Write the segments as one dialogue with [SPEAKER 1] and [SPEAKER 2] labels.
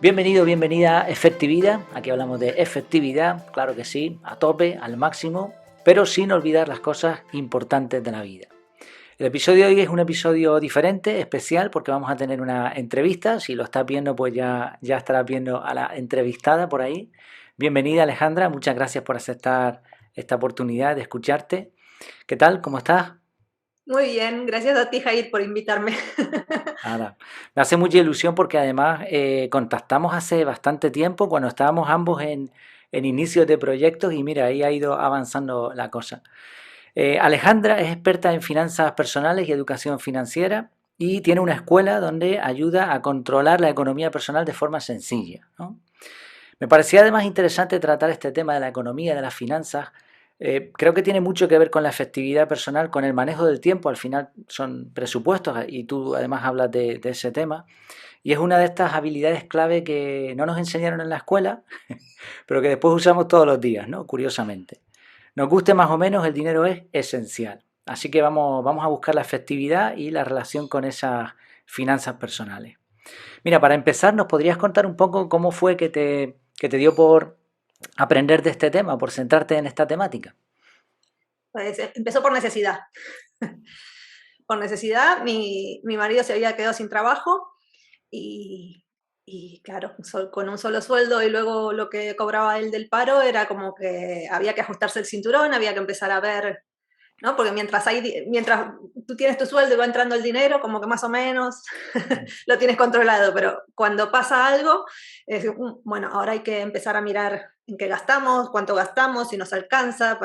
[SPEAKER 1] Bienvenido, bienvenida a Efectividad. Aquí hablamos de efectividad, claro que sí, a tope, al máximo, pero sin olvidar las cosas importantes de la vida. El episodio de hoy es un episodio diferente, especial, porque vamos a tener una entrevista. Si lo estás viendo, pues ya estarás viendo a la entrevistada por ahí. Bienvenida, Alejandra, muchas gracias por aceptar esta oportunidad de escucharte. ¿Qué tal? ¿Cómo estás?
[SPEAKER 2] Muy bien, gracias a ti, Jair, por invitarme.
[SPEAKER 1] Nada, me hace mucha ilusión porque además contactamos hace bastante tiempo cuando estábamos ambos en inicios de proyectos y mira, ahí ha ido avanzando la cosa. Alejandra es experta en finanzas personales y educación financiera y tiene una escuela donde ayuda a controlar la economía personal de forma sencilla, ¿no? Me parecía además interesante tratar este tema de la economía, de las finanzas. Creo que tiene mucho que ver con la efectividad personal, con el manejo del tiempo. Al final son presupuestos y tú además hablas de ese tema. Y es una de estas habilidades clave que no nos enseñaron en la escuela, pero que después usamos todos los días, ¿no? Curiosamente. Nos guste más o menos, el dinero es esencial. Así que vamos a buscar la efectividad y la relación con esas finanzas personales. Mira, para empezar, ¿nos podrías contar un poco cómo fue que te dio por aprender de este tema, por centrarte en esta temática?
[SPEAKER 2] Pues empezó por necesidad. Por necesidad, mi marido se había quedado sin trabajo y, y claro, con un solo sueldo y luego lo que cobraba él del paro era como que había que ajustarse el cinturón, había que empezar a ver, ¿no? Porque mientras tú tienes tu sueldo y va entrando el dinero, como que más o menos lo tienes controlado, pero cuando pasa algo, es, bueno, ahora hay que empezar a mirar en qué gastamos, cuánto gastamos, si nos alcanza,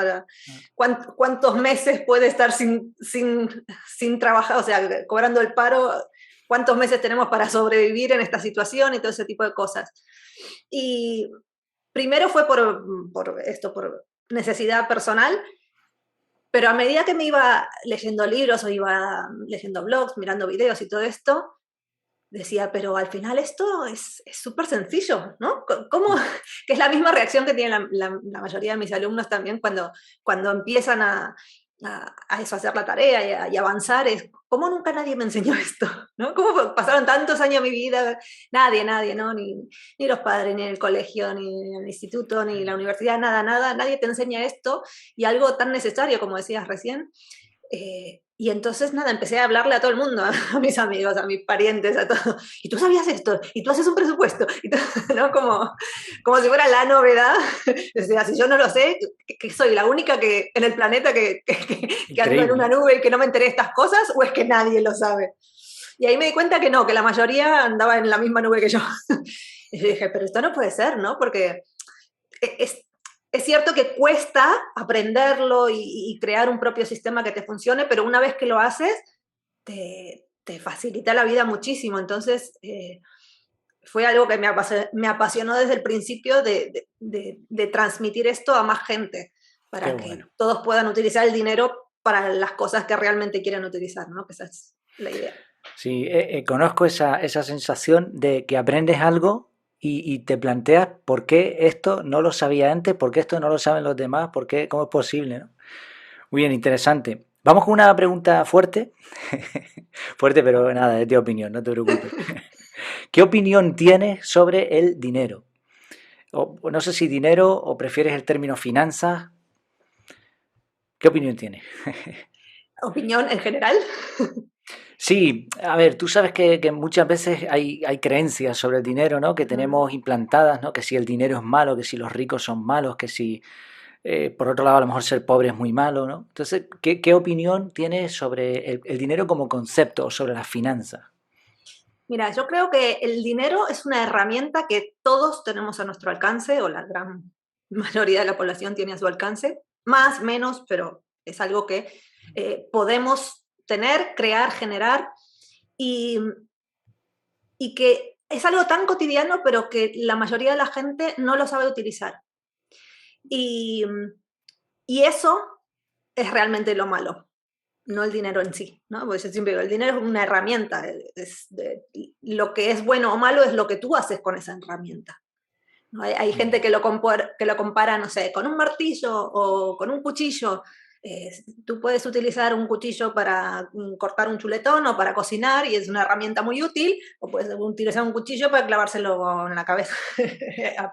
[SPEAKER 2] cuántos meses puede estar sin trabajar, o sea, cobrando el paro, cuántos meses tenemos para sobrevivir en esta situación y todo ese tipo de cosas. Y primero fue por necesidad personal, pero a medida que me iba leyendo libros o iba leyendo blogs, mirando videos y todo esto, decía, pero al final esto es súper sencillo, ¿no? ¿Cómo? Que es la misma reacción que tienen la mayoría de mis alumnos también cuando empiezan a eso, a hacer la tarea y avanzar, es, ¿cómo nunca nadie me enseñó esto? ¿No? ¿Cómo pasaron tantos años de mi vida? Nadie, ¿no? Ni los padres, ni el colegio, ni el instituto, ni la universidad, nada, nadie te enseña esto y algo tan necesario como decías recién. Y entonces, nada, empecé a hablarle a todo el mundo, a mis amigos, a mis parientes, a todo. Y tú sabías esto, y tú haces un presupuesto, y todo, ¿no? Como si fuera la novedad. O sea, si yo no lo sé, que soy la única que en el planeta que ando en
[SPEAKER 1] Increíble.
[SPEAKER 2] una nube y que no me enteré de estas cosas, o es que nadie lo sabe. Y ahí me di cuenta que no, que la mayoría andaba en la misma nube que yo. Y yo dije, pero esto no puede ser, ¿no? Porque es, es cierto que cuesta aprenderlo y crear un propio sistema que te funcione, pero una vez que lo haces, te facilita la vida muchísimo. Entonces, fue algo que me apasionó desde el principio de transmitir esto a más gente,
[SPEAKER 1] Qué
[SPEAKER 2] para que
[SPEAKER 1] bueno.
[SPEAKER 2] todos puedan utilizar el dinero para las cosas que realmente quieren utilizar, ¿no? Que esa es la idea.
[SPEAKER 1] Sí, conozco esa sensación de que aprendes algo y te planteas por qué esto no lo sabía antes, por qué esto no lo saben los demás, por qué, cómo es posible, ¿no? Muy bien, interesante. Vamos con una pregunta fuerte. Fuerte, pero nada, es de opinión, no te preocupes. ¿Qué opinión tienes sobre el dinero? O no sé si dinero o prefieres el término finanzas. ¿Qué opinión tienes?
[SPEAKER 2] ¿Opinión en general?
[SPEAKER 1] Sí, a ver, tú sabes que muchas veces hay creencias sobre el dinero, ¿no? Que tenemos implantadas, ¿no? Que si el dinero es malo, que si los ricos son malos, que si, por otro lado, a lo mejor ser pobre es muy malo, ¿no? Entonces, ¿qué opinión tienes sobre el dinero como concepto o sobre las finanzas?
[SPEAKER 2] Mira, yo creo que el dinero es una herramienta que todos tenemos a nuestro alcance, o la gran mayoría de la población tiene a su alcance, más, menos, pero es algo que podemos tener, crear, generar, y, y que es algo tan cotidiano, pero que la mayoría de la gente no lo sabe utilizar. Y, y eso es realmente lo malo, no el dinero en sí, ¿no? Porque yo siempre digo, el dinero es una herramienta, lo que es bueno o malo es lo que tú haces con esa herramienta. ¿No? Hay gente
[SPEAKER 1] Bien.
[SPEAKER 2] que lo compara, no sé, con un martillo o con un cuchillo, Tú puedes utilizar un cuchillo para cortar un chuletón o para cocinar y es una herramienta muy útil, o puedes utilizar un cuchillo para clavárselo en la cabeza,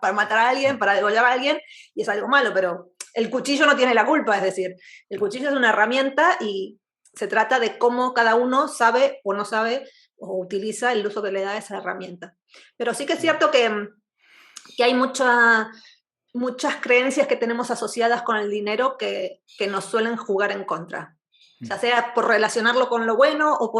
[SPEAKER 2] para matar a alguien, para degollar a alguien, y es algo malo, pero el cuchillo no tiene la culpa, es decir, el cuchillo es una herramienta y se trata de cómo cada uno sabe o no sabe o utiliza el uso que le da a esa herramienta. Pero sí que es cierto que hay muchas creencias que tenemos asociadas con el dinero que nos suelen jugar en contra. Ya sea por relacionarlo con lo bueno o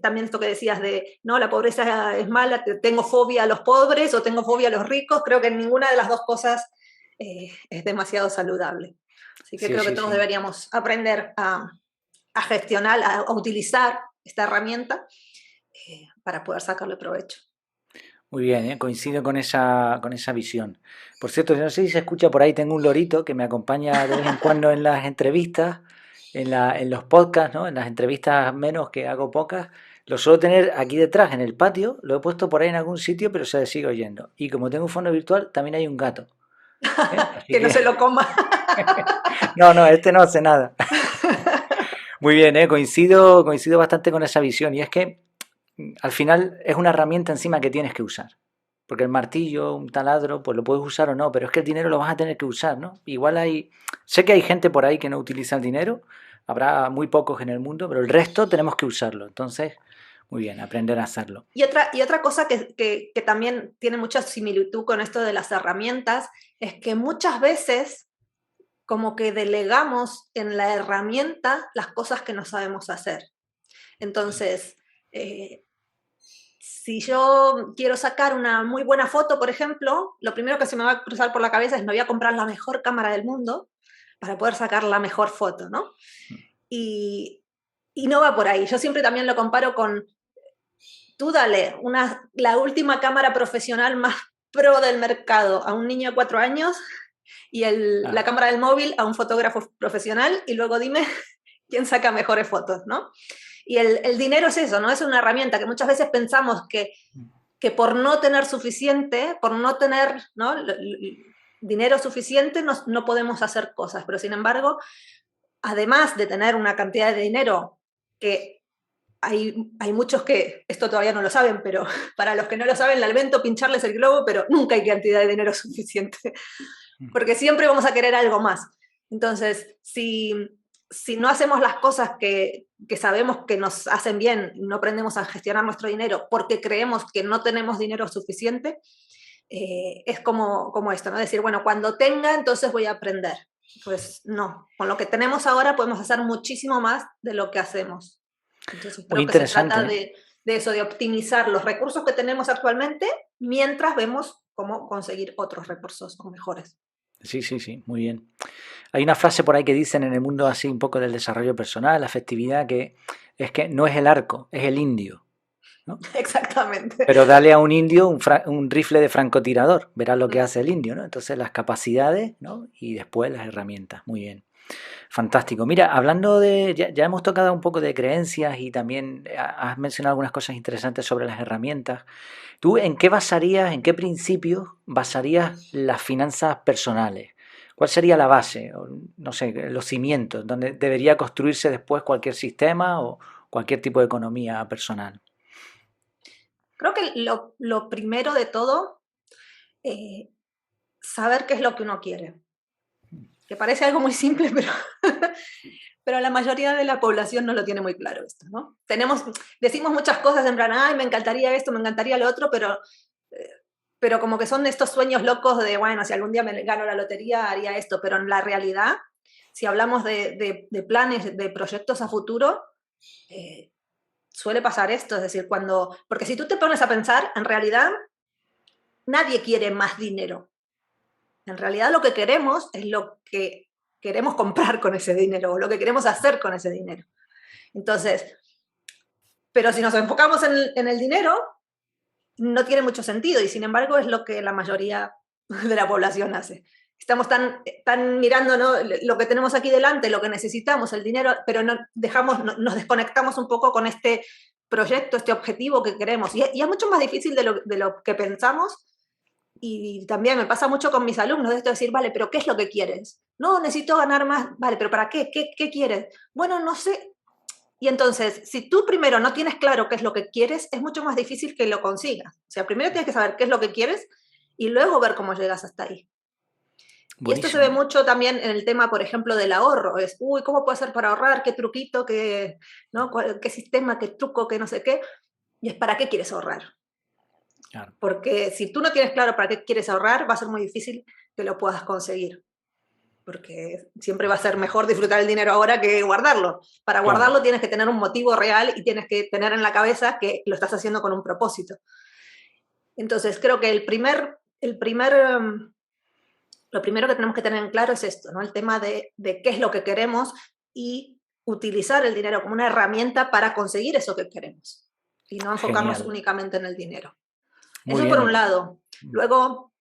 [SPEAKER 2] también esto que decías de, no, la pobreza es mala, tengo fobia a los pobres o tengo fobia a los ricos. Creo que ninguna de las dos cosas es demasiado saludable. Así que
[SPEAKER 1] Sí,
[SPEAKER 2] creo que
[SPEAKER 1] sí,
[SPEAKER 2] todos
[SPEAKER 1] sí.
[SPEAKER 2] deberíamos aprender a gestionar, a utilizar esta herramienta para poder sacarle provecho.
[SPEAKER 1] Muy bien, coincido con esa visión. Por cierto, no sé si se escucha por ahí, tengo un lorito que me acompaña de vez en cuando en las entrevistas, en los podcasts, ¿no? En las entrevistas menos que hago pocas. Lo suelo tener aquí detrás, en el patio, lo he puesto por ahí en algún sitio, pero se sigue oyendo. Y como tengo un fondo virtual, también hay un gato. Así
[SPEAKER 2] Que no
[SPEAKER 1] que,
[SPEAKER 2] se lo coma.
[SPEAKER 1] no, no, este no hace nada. Muy bien, coincido bastante con esa visión. Y es que al final es una herramienta encima que tienes que usar. Porque el martillo, un taladro, pues lo puedes usar o no, pero es que el dinero lo vas a tener que usar, ¿no? Igual sé que hay gente por ahí que no utiliza el dinero, habrá muy pocos en el mundo, pero el resto tenemos que usarlo. Entonces, muy bien, aprender a hacerlo.
[SPEAKER 2] Y otra cosa que también tiene mucha similitud con esto de las herramientas es que muchas veces como que delegamos en la herramienta las cosas que no sabemos hacer. Entonces, si yo quiero sacar una muy buena foto, por ejemplo, lo primero que se me va a cruzar por la cabeza es me voy a comprar la mejor cámara del mundo para poder sacar la mejor foto, ¿no? Y, y no va por ahí. Yo siempre también lo comparo con, tú dale la última cámara profesional más pro del mercado a un niño de 4 años y la
[SPEAKER 1] Claro.
[SPEAKER 2] cámara del móvil a un fotógrafo profesional y luego dime quién saca mejores fotos, ¿no? Y el dinero es eso, ¿no? Es una herramienta que muchas veces pensamos que por no tener suficiente, por no tener, ¿no?, dinero suficiente, no podemos hacer cosas. Pero sin embargo, además de tener una cantidad de dinero que hay muchos que esto todavía no lo saben, pero para los que no lo saben, la invento pincharles el globo, pero nunca hay cantidad de dinero suficiente, porque siempre vamos a querer algo más. Entonces, si no hacemos las cosas que sabemos que nos hacen bien, no aprendemos a gestionar nuestro dinero porque creemos que no tenemos dinero suficiente, es como esto, ¿no? Decir, bueno, cuando tenga, entonces voy a aprender. Pues no, con lo que tenemos ahora podemos hacer muchísimo más de lo que hacemos. Entonces
[SPEAKER 1] Muy
[SPEAKER 2] creo que se trata
[SPEAKER 1] interesante, ¿eh?
[SPEAKER 2] de eso, de optimizar los recursos que tenemos actualmente mientras vemos cómo conseguir otros recursos mejores.
[SPEAKER 1] Sí, sí, sí, muy bien. Hay una frase por ahí que dicen en el mundo así un poco del desarrollo personal, la afectividad, que es que no es el arco, es el indio, ¿no?
[SPEAKER 2] Exactamente.
[SPEAKER 1] Pero dale a un indio un rifle de francotirador, verás lo que hace el indio, ¿no? Entonces las capacidades, ¿no? Y después las herramientas. Muy bien. Fantástico. Mira, hablando ya hemos tocado un poco de creencias y también has mencionado algunas cosas interesantes sobre las herramientas. ¿Tú en en qué principios basarías las finanzas personales? ¿Cuál sería la base? O, no sé, los cimientos, donde debería construirse después cualquier sistema o cualquier tipo de economía personal.
[SPEAKER 2] Creo que lo primero de todo, eh, saber qué es lo que uno quiere. Que parece algo muy simple, pero la mayoría de la población no lo tiene muy claro esto, ¿no? Decimos muchas cosas en plan, ay, me encantaría esto, me encantaría lo otro, pero como que son estos sueños locos de, bueno, si algún día me gano la lotería, haría esto, pero en la realidad, si hablamos de planes, de proyectos a futuro, eh, suele pasar esto, es decir, porque si tú te pones a pensar, en realidad nadie quiere más dinero. En realidad lo que queremos es lo que queremos comprar con ese dinero o lo que queremos hacer con ese dinero. Entonces, pero si nos enfocamos en el dinero, no tiene mucho sentido y sin embargo es lo que la mayoría de la población hace. Estamos tan mirando, ¿no?, lo que tenemos aquí delante, lo que necesitamos, el dinero, pero nos desconectamos un poco con este proyecto, este objetivo que queremos. Y es mucho más difícil de lo que pensamos, y también me pasa mucho con mis alumnos de esto de decir, vale, pero ¿qué es lo que quieres? No, necesito ganar más, vale, pero ¿para qué? ¿Qué quieres? Bueno, no sé. Y entonces, si tú primero no tienes claro qué es lo que quieres, es mucho más difícil que lo consigas. O sea, primero tienes que saber qué es lo que quieres y luego ver cómo llegas hasta ahí. Y esto se ve
[SPEAKER 1] Buenísimo.
[SPEAKER 2] mucho también en el tema, por ejemplo, del ahorro. Es, uy, ¿cómo puedo hacer para ahorrar? ¿Qué truquito? ¿Qué, ¿no? ¿Qué sistema? ¿Qué truco? ¿Qué no sé qué? Y es, ¿para qué quieres ahorrar?
[SPEAKER 1] Claro,
[SPEAKER 2] Porque si tú no tienes claro para qué quieres ahorrar, va a ser muy difícil que lo puedas conseguir. Porque siempre va a ser mejor disfrutar el dinero ahora que guardarlo. Para
[SPEAKER 1] claro.
[SPEAKER 2] guardarlo tienes que tener un motivo real y tienes que tener en la cabeza que lo estás haciendo con un propósito. Entonces, creo que lo primero que tenemos que tener en claro es esto, ¿no? El tema de qué es lo que queremos y utilizar el dinero como una herramienta para conseguir eso que queremos y no enfocarnos
[SPEAKER 1] Genial.
[SPEAKER 2] únicamente en el dinero.
[SPEAKER 1] Muy
[SPEAKER 2] Eso por
[SPEAKER 1] bien.
[SPEAKER 2] un lado. Luego,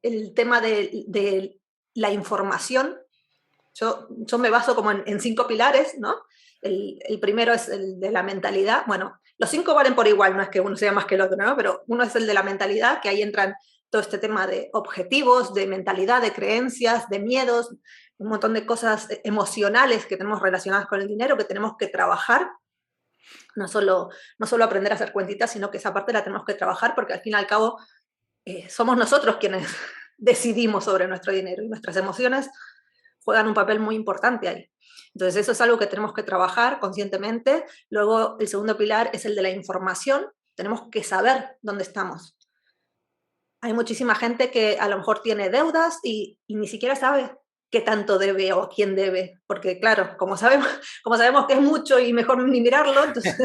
[SPEAKER 2] el tema de la información. Yo me baso como en 5 pilares, ¿no? El primero es el de la mentalidad. Bueno, los 5 valen por igual, no es que uno sea más que el otro, ¿no? Pero uno es el de la mentalidad, que ahí entran todo este tema de objetivos, de mentalidad, de creencias, de miedos, un montón de cosas emocionales que tenemos relacionadas con el dinero, que tenemos que trabajar. No solo aprender a hacer cuentitas, sino que esa parte la tenemos que trabajar porque al fin y al cabo somos nosotros quienes decidimos sobre nuestro dinero y nuestras emociones juegan un papel muy importante ahí. Entonces, eso es algo que tenemos que trabajar conscientemente. Luego, el segundo pilar es el de la información. Tenemos que saber dónde estamos. Hay muchísima gente que a lo mejor tiene deudas y ni siquiera sabe qué tanto debe o a quién debe, porque claro, como sabemos que es mucho y mejor ni mirarlo, entonces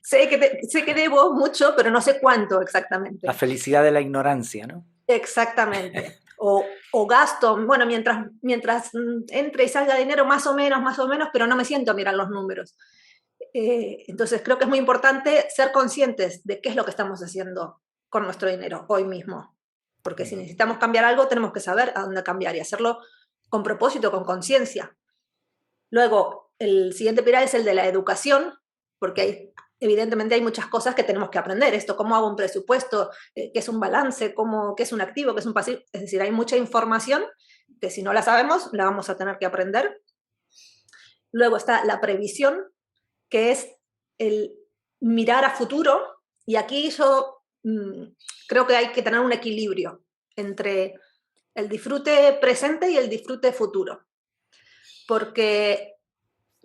[SPEAKER 2] sé que debo mucho, pero no sé cuánto
[SPEAKER 1] La
[SPEAKER 2] exactamente.
[SPEAKER 1] felicidad de la ignorancia, ¿no?
[SPEAKER 2] Exactamente. O gasto, bueno, mientras entre y salga dinero, más o menos, pero no me siento a mirar los números. Entonces creo que es muy importante ser conscientes de qué es lo que estamos haciendo con nuestro dinero hoy mismo. Porque si necesitamos cambiar algo, tenemos que saber a dónde cambiar y hacerlo con propósito, con conciencia. Luego, el siguiente pilar es el de la educación, porque evidentemente hay muchas cosas que tenemos que aprender. Esto, cómo hago un presupuesto, qué es un balance, qué es un activo, qué es un pasivo. Es decir, hay mucha información que si no la sabemos, la vamos a tener que aprender. Luego está la previsión, que es el mirar a futuro. Y aquí yo creo que hay que tener un equilibrio entre el disfrute presente y el disfrute futuro. Porque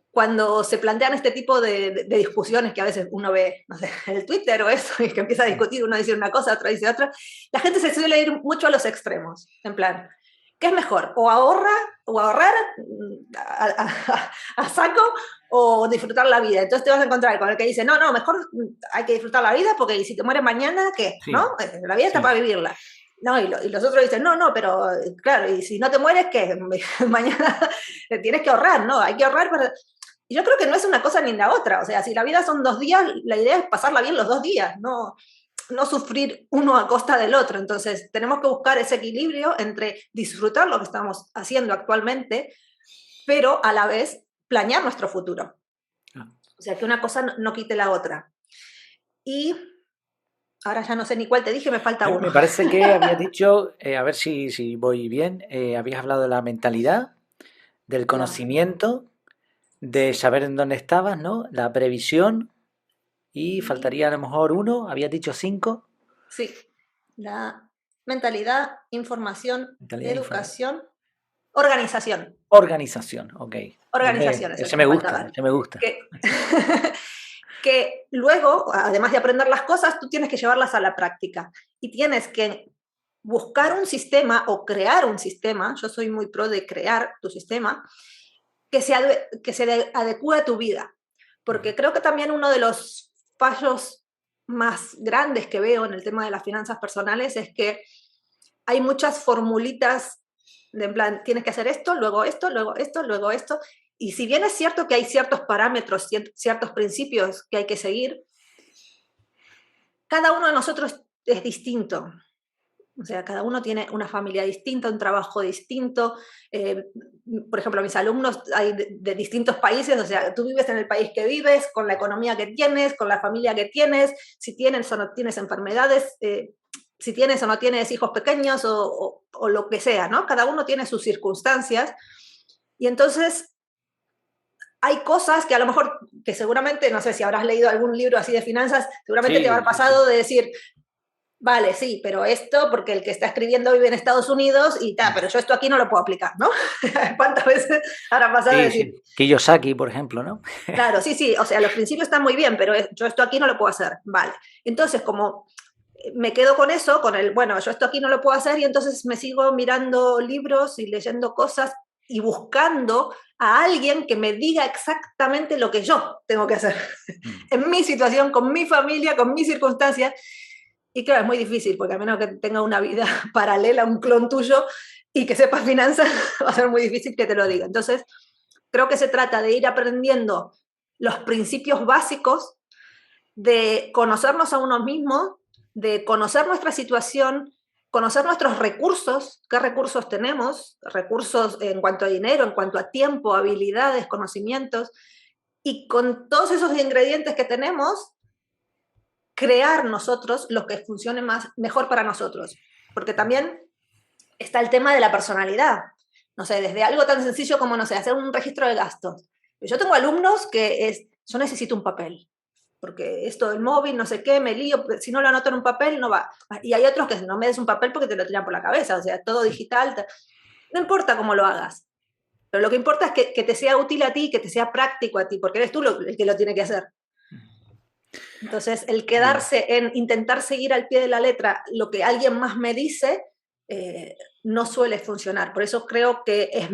[SPEAKER 2] cuando se plantean este tipo de discusiones que a veces uno ve, no sé, en el Twitter o eso, y que empieza a discutir, uno dice una cosa, otro dice otra, la gente se suele ir mucho a los extremos, en plan, ¿qué es mejor? ¿O ahorrar a saco o disfrutar la vida? Entonces te vas a encontrar con el que dice, no, no, mejor hay que disfrutar la vida porque si te mueres mañana, ¿qué?
[SPEAKER 1] Sí,
[SPEAKER 2] ¿No? La vida está
[SPEAKER 1] sí.
[SPEAKER 2] para vivirla. No, y los otros dicen, no, no, pero claro, y si no te mueres, ¿qué? Mañana tienes que ahorrar, ¿no? Hay que ahorrar para... Y yo creo que no es una cosa ni la otra, o sea, si la vida son 2 días, la idea es pasarla bien los 2 días, no sufrir uno a costa del otro. Entonces, tenemos que buscar ese equilibrio entre disfrutar lo que estamos haciendo actualmente, pero a la vez planear nuestro futuro.
[SPEAKER 1] Ah.
[SPEAKER 2] O sea, que una cosa no quite la otra. Y ahora ya no sé ni cuál te dije, me falta uno.
[SPEAKER 1] Me parece que habías dicho, a ver si voy bien, habías hablado de la mentalidad, del
[SPEAKER 2] La,
[SPEAKER 1] conocimiento, de
[SPEAKER 2] sí,
[SPEAKER 1] saber en dónde estabas, ¿no? La previsión y
[SPEAKER 2] y
[SPEAKER 1] faltaría a lo mejor uno, habías dicho 5.
[SPEAKER 2] sí, la mentalidad, información,
[SPEAKER 1] Mentalidad y
[SPEAKER 2] educación, organización.
[SPEAKER 1] organización, ok.
[SPEAKER 2] Organización es el que
[SPEAKER 1] Ese me
[SPEAKER 2] me
[SPEAKER 1] gusta,
[SPEAKER 2] faltaba.
[SPEAKER 1] ese me gusta.
[SPEAKER 2] Que, que luego, además de aprender las cosas, tú tienes que llevarlas a la práctica y tienes que buscar un sistema o crear un sistema. Yo soy muy pro de crear tu sistema que se adecue a tu vida. Porque creo que también uno de los fallos más grandes que veo en el tema de las finanzas personales es que hay muchas formulitas de en plan, tienes que hacer esto, luego esto, luego esto, luego esto. Y si bien es cierto que hay ciertos parámetros, ciertos principios que hay que seguir, cada uno de nosotros es distinto. O sea, cada uno tiene una familia distinta, un trabajo distinto. Por ejemplo, mis alumnos hay de distintos países, o sea, tú vives en el país que vives, con la economía que tienes, con la familia que tienes, si tienes o no tienes enfermedades. si tienes o no tienes hijos pequeños o lo que sea, ¿no? Cada uno tiene sus circunstancias y entonces hay cosas que a lo mejor, que seguramente, no sé si habrás leído algún libro así de finanzas, seguramente te habrá
[SPEAKER 1] Sí, sí,
[SPEAKER 2] pasado
[SPEAKER 1] sí.
[SPEAKER 2] de decir, vale, sí, pero esto, porque el que está escribiendo vive en Estados Unidos y tal, pero yo esto aquí no lo puedo aplicar, ¿no? ¿Cuántas veces habrá pasado de
[SPEAKER 1] Sí,
[SPEAKER 2] decir,
[SPEAKER 1] sí. Kiyosaki, por ejemplo, ¿no?
[SPEAKER 2] claro, sí, sí, o sea, los principios están muy bien, pero yo esto aquí no lo puedo hacer, vale. Entonces, como me quedo con eso, con el, bueno, yo esto aquí no lo puedo hacer y entonces me sigo mirando libros y leyendo cosas y buscando a alguien que me diga exactamente lo que yo tengo que hacer
[SPEAKER 1] Mm.
[SPEAKER 2] en mi situación, con mi familia, con mis circunstancias. Y claro, es muy difícil, porque a menos que tenga una vida paralela, un clon tuyo, y que sepas finanzas, va a ser muy difícil que te lo diga. Entonces, creo que se trata de ir aprendiendo los principios básicos, de conocernos a uno mismo, de conocer nuestra situación, conocer nuestros recursos, qué recursos tenemos, recursos en cuanto a dinero, en cuanto a tiempo, habilidades, conocimientos, y con todos esos ingredientes que tenemos, crear nosotros lo que funcione mejor para nosotros. Porque también está el tema de la personalidad. No sé, desde algo tan sencillo como, no sé, hacer un registro de gastos. Yo tengo alumnos que yo necesito un papel, porque esto del móvil, no sé qué, me lío, si no lo anoto en un papel, no va. Y hay otros que no me des un papel porque te lo tiran por la cabeza, o sea, todo digital. No importa cómo lo hagas, pero lo que importa es que te sea útil a ti, que te sea práctico a ti, porque eres tú el que lo tiene que hacer. Entonces, el
[SPEAKER 1] Bien.
[SPEAKER 2] quedarse en intentar seguir al pie de la letra lo que alguien más me dice, no suele funcionar. Por eso creo que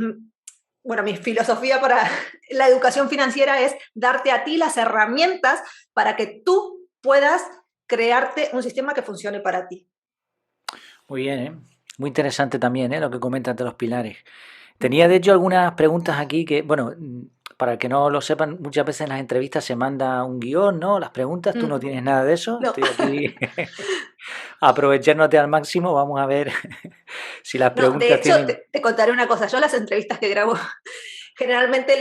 [SPEAKER 2] bueno, mi filosofía para la educación financiera es darte a ti las herramientas para que tú puedas crearte un sistema que funcione para ti.
[SPEAKER 1] Muy bien, ¿eh? Muy interesante también, ¿eh? Lo que comentas de los pilares. Tenía de hecho algunas preguntas aquí que, bueno, para que no lo sepan, muchas veces en las entrevistas se manda un guión, ¿no? Las preguntas, tú no
[SPEAKER 2] Mm,
[SPEAKER 1] tienes nada de eso.
[SPEAKER 2] no,
[SPEAKER 1] Estoy aquí aprovechándote al máximo. Vamos a ver si las
[SPEAKER 2] no, de
[SPEAKER 1] preguntas
[SPEAKER 2] hecho,
[SPEAKER 1] tienen.
[SPEAKER 2] te contaré una cosa. Yo las entrevistas que grabo, generalmente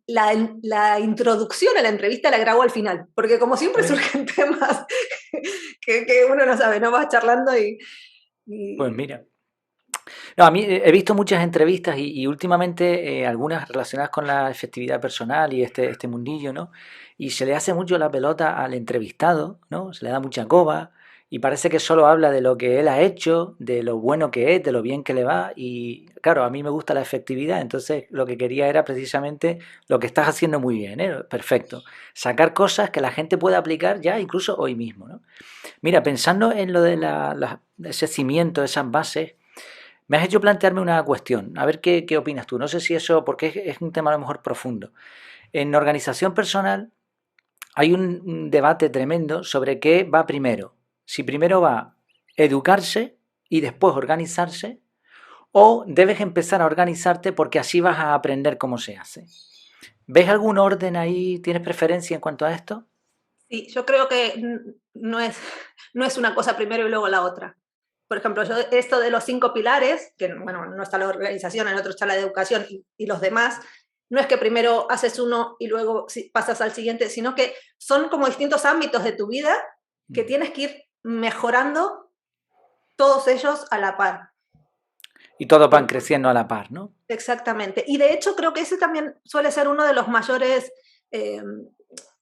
[SPEAKER 2] la introducción a la entrevista la grabo al final, porque como siempre
[SPEAKER 1] Pues,
[SPEAKER 2] surgen temas que uno no sabe, no vas charlando
[SPEAKER 1] pues
[SPEAKER 2] y
[SPEAKER 1] mira. No, a mí he visto muchas entrevistas y últimamente algunas relacionadas con la efectividad personal y este mundillo, ¿no? Y se le hace mucho la pelota al entrevistado, ¿no? Se le da mucha coba y parece que solo habla de lo que él ha hecho, de lo bueno que es, de lo bien que le va y claro, a mí me gusta la efectividad, entonces lo que quería era precisamente lo que estás haciendo muy bien, ¿eh? Perfecto. Sacar cosas que la gente pueda aplicar ya incluso hoy mismo, ¿no? Mira, pensando en lo de ese cimiento, esas bases, me has hecho plantearme una cuestión, a ver qué opinas tú. No sé si eso, porque es un tema a lo mejor profundo. En organización personal hay un debate tremendo sobre qué va primero. Si primero va educarse y después organizarse, o debes empezar a organizarte porque así vas a aprender cómo se hace. ¿Ves algún orden ahí? ¿Tienes preferencia en cuanto a esto?
[SPEAKER 2] sí, yo creo que no es una cosa primero y luego la otra. Por ejemplo, yo esto de los 5 pilares, que bueno, no está la organización, en otro está la educación y los demás, no es que primero haces uno y luego pasas al siguiente, sino que son como distintos ámbitos de tu vida que tienes que ir mejorando todos ellos a la par.
[SPEAKER 1] Y todos van
[SPEAKER 2] Por-
[SPEAKER 1] creciendo a la par, ¿no?
[SPEAKER 2] Exactamente. Y de hecho creo que ese también suele ser uno de los mayores eh,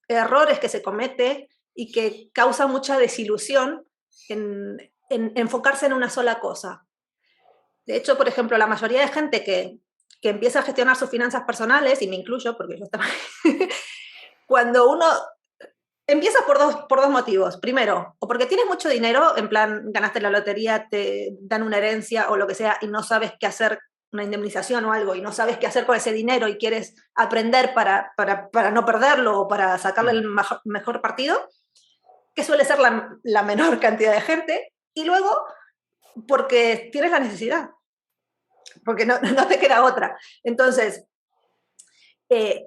[SPEAKER 2] errores que se comete y que causa mucha desilusión en enfocarse en una sola cosa. De hecho, por ejemplo, la mayoría de gente que empieza a gestionar sus finanzas personales, y me incluyo porque yo estaba, cuando uno empieza por dos motivos. Primero, o porque tienes mucho dinero, en plan, ganaste la lotería, te dan una herencia o lo que sea, y no sabes qué hacer, una indemnización o algo, y no sabes qué hacer con ese dinero y quieres aprender para no perderlo o para sacarle el mejor partido, que suele ser la menor cantidad de gente. Y luego, porque tienes la necesidad, porque no te queda otra. Entonces,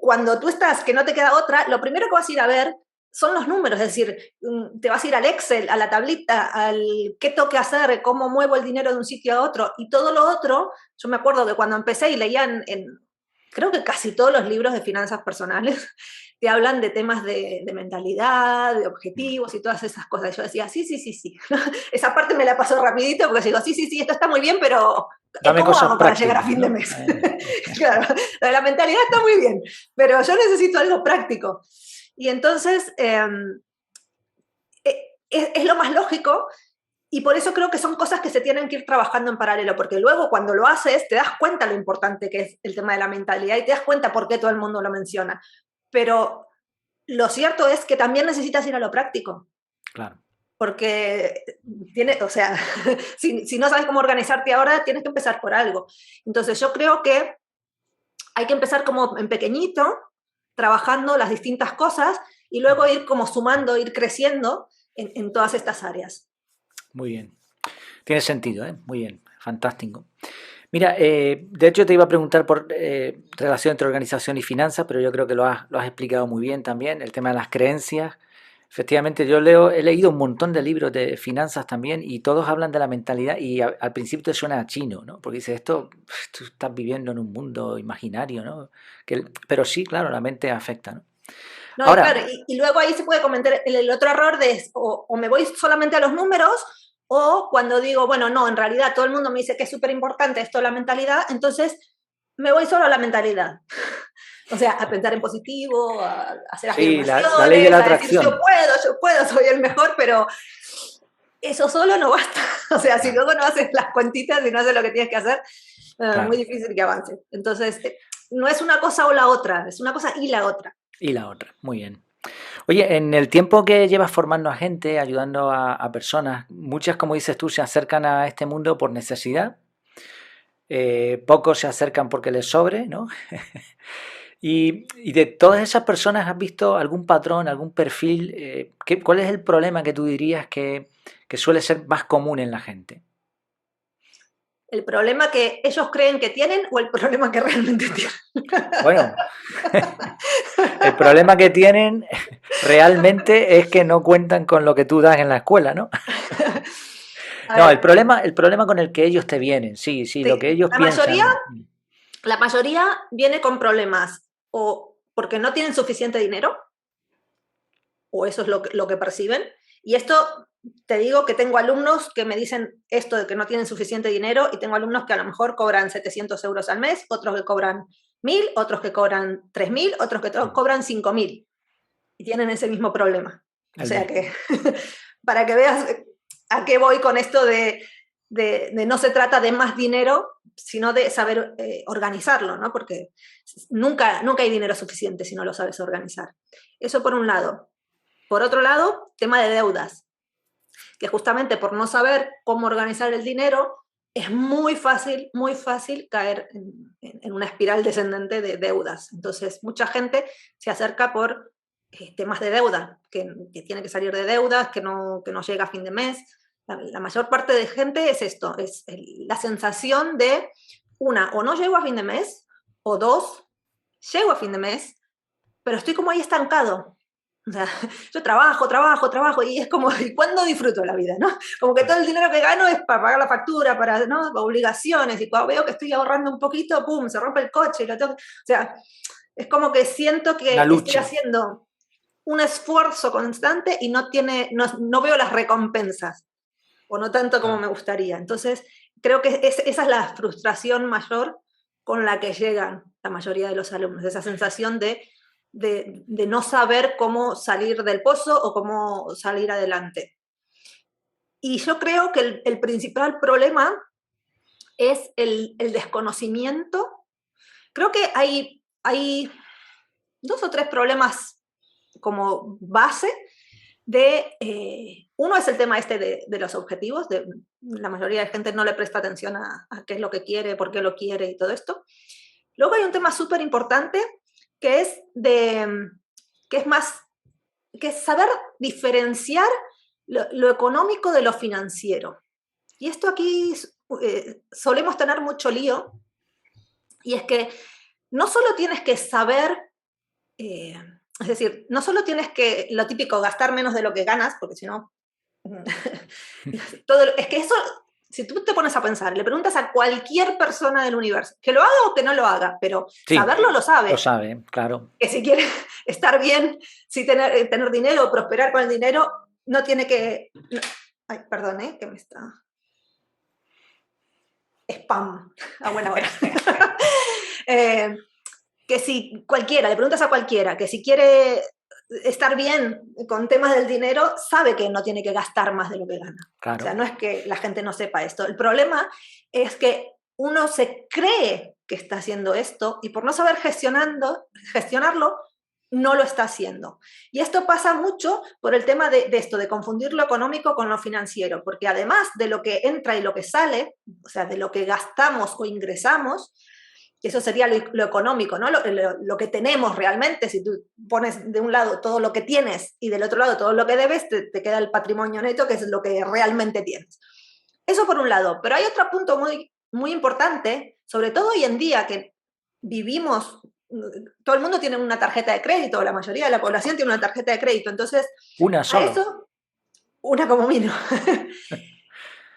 [SPEAKER 2] cuando tú estás que no te queda otra, lo primero que vas a ir a ver son los números, es decir, te vas a ir al Excel, a la tablita, al qué tengo que hacer, cómo muevo el dinero de un sitio a otro, y todo lo otro, yo me acuerdo que cuando empecé y leía creo que casi todos los libros de finanzas personales, te hablan de temas de mentalidad, de objetivos y todas esas cosas. Y yo decía, sí, sí, sí, sí. Esa parte me la pasó rapidito porque digo, sí, sí, sí, esto está muy bien, pero
[SPEAKER 1] Dame
[SPEAKER 2] ¿cómo
[SPEAKER 1] cosas
[SPEAKER 2] hago para llegar a
[SPEAKER 1] prácticas,
[SPEAKER 2] fin de
[SPEAKER 1] ¿no?
[SPEAKER 2] mes? Claro, la mentalidad está muy bien, pero yo necesito algo práctico. Y entonces es lo más lógico y por eso creo que son cosas que se tienen que ir trabajando en paralelo, porque luego cuando lo haces te das cuenta lo importante que es el tema de la mentalidad y te das cuenta por qué todo el mundo lo menciona. Pero lo cierto es que también necesitas ir a lo práctico.
[SPEAKER 1] Claro.
[SPEAKER 2] Porque o sea, si no sabes cómo organizarte ahora, tienes que empezar por algo. Entonces yo creo que hay que empezar como en pequeñito, trabajando las distintas cosas y luego ir como sumando, ir creciendo en todas estas áreas.
[SPEAKER 1] Muy bien. Tiene sentido, ¿eh? Muy bien. Fantástico. Mira, de hecho te iba a preguntar por relación entre organización y finanzas, pero yo creo que lo has explicado muy bien también, el tema de las creencias. Efectivamente, he leído un montón de libros de finanzas también y todos hablan de la mentalidad y al principio te suena a chino, ¿no? Porque dices, tú estás viviendo en un mundo imaginario, ¿no? Pero sí, claro, la mente afecta, ¿no?
[SPEAKER 2] No, y
[SPEAKER 1] Ahora,
[SPEAKER 2] claro, y luego ahí se puede cometer el otro error de o me voy solamente a los números, o cuando digo, bueno, no, en realidad todo el mundo me dice que es súper importante esto de la mentalidad, entonces me voy solo a la mentalidad. O sea, a pensar en positivo, a hacer
[SPEAKER 1] sí, la ley de la
[SPEAKER 2] afirmaciones, a decir
[SPEAKER 1] atracción.
[SPEAKER 2] yo puedo, soy el mejor, pero eso solo no basta. O sea, si
[SPEAKER 1] Claro,
[SPEAKER 2] luego no haces las cuentitas y no haces lo que tienes que hacer, muy
[SPEAKER 1] claro.
[SPEAKER 2] difícil que avance. Entonces, no es una cosa o la otra, es una cosa y la otra.
[SPEAKER 1] Y la otra, muy bien. Oye, en el tiempo que llevas formando a gente, ayudando a personas, muchas, como dices tú, se acercan a este mundo por necesidad, pocos se acercan porque les sobre, ¿no? Y de todas esas personas, ¿has visto algún patrón, algún perfil? ¿Cuál es el problema que tú dirías que suele ser más común en la gente?
[SPEAKER 2] ¿El problema que ellos creen que tienen o el problema que realmente tienen?
[SPEAKER 1] Bueno, el problema que tienen realmente es que no cuentan con lo que tú das en la escuela, ¿no?
[SPEAKER 2] A
[SPEAKER 1] No,
[SPEAKER 2] ver,
[SPEAKER 1] el problema con el que ellos te vienen, sí, sí, lo
[SPEAKER 2] sí,
[SPEAKER 1] que ellos
[SPEAKER 2] la mayoría,
[SPEAKER 1] piensan.
[SPEAKER 2] la mayoría viene con problemas o porque no tienen suficiente dinero, o eso es lo que perciben. Y esto te digo que tengo alumnos que me dicen esto de que no tienen suficiente dinero y tengo alumnos que a lo mejor cobran 700 euros al mes, otros que cobran 1000, otros que cobran 3000, otros que cobran 5000 y tienen ese mismo problema. O
[SPEAKER 1] El
[SPEAKER 2] sea
[SPEAKER 1] mismo.
[SPEAKER 2] que para que veas a qué voy con esto de no se trata de más dinero, sino de saber organizarlo, ¿no? Porque nunca hay dinero suficiente si no lo sabes organizar. Eso por un lado. Por otro lado, tema de deudas, que justamente por no saber cómo organizar el dinero, es muy fácil caer en una espiral descendente de deudas. Entonces, mucha gente se acerca por temas de deuda, que tiene que salir de deudas, que no llega a fin de mes. La mayor parte de gente es esto, es la sensación de, una, o no llego a fin de mes, o dos, llego a fin de mes, pero estoy como ahí estancado. O sea, yo trabajo, y es como, ¿y cuándo disfruto la vida, no? Como que todo el dinero que gano es para pagar la factura, ¿no? Para obligaciones, y cuando veo que estoy ahorrando un poquito, ¡pum!, se rompe el coche, y lo tengo. O sea, es como que siento
[SPEAKER 1] Una
[SPEAKER 2] que estoy
[SPEAKER 1] lucha.
[SPEAKER 2] haciendo un esfuerzo constante y no veo las recompensas, o no tanto como
[SPEAKER 1] Ah,
[SPEAKER 2] me gustaría. Entonces, creo que esa es la frustración mayor con la que llegan la mayoría de los alumnos, esa sensación de no saber cómo salir del pozo o cómo salir adelante. Y yo creo que el principal problema es el desconocimiento. Creo que hay dos o tres problemas como base uno es el tema este de los objetivos, la mayoría de gente no le presta atención a qué es lo que quiere, por qué lo quiere y todo esto. Luego hay un tema súper importante que es que es más, que es saber diferenciar lo económico de lo financiero. Y esto aquí solemos tener mucho lío, y es que no solo tienes que saber es decir, no solo tienes que, lo típico, gastar menos de lo que ganas, porque si no, es que eso, si tú te pones a pensar, le preguntas a cualquier persona del universo, que lo haga o que no lo haga, pero
[SPEAKER 1] Sí,
[SPEAKER 2] saberlo lo sabe.
[SPEAKER 1] lo sabe, claro.
[SPEAKER 2] Que si quiere estar bien, si tener dinero o prosperar con el dinero, no tiene que... Ay, perdón, que me está... Spam, a buena hora. Que si cualquiera, le preguntas a cualquiera, que si quiere estar bien con temas del dinero, sabe que no tiene que gastar más de lo que gana.
[SPEAKER 1] Claro.
[SPEAKER 2] O sea, no es que la gente no sepa esto. El problema es que uno se cree que está haciendo esto y por no saber gestionarlo, no lo está haciendo. Y esto pasa mucho por el tema de esto, de confundir lo económico con lo financiero, porque además de lo que entra y lo que sale, o sea, de lo que gastamos o ingresamos, que eso sería lo económico, ¿no? Lo que tenemos realmente, si tú pones de un lado todo lo que tienes y del otro lado todo lo que debes, te queda el patrimonio neto, que es lo que realmente tienes. Eso por un lado, pero hay otro punto muy, muy importante, sobre todo hoy en día que vivimos, todo el mundo tiene una tarjeta de crédito, la mayoría de la población tiene una tarjeta de crédito, entonces
[SPEAKER 1] una sola.
[SPEAKER 2] a eso, una como mínimo.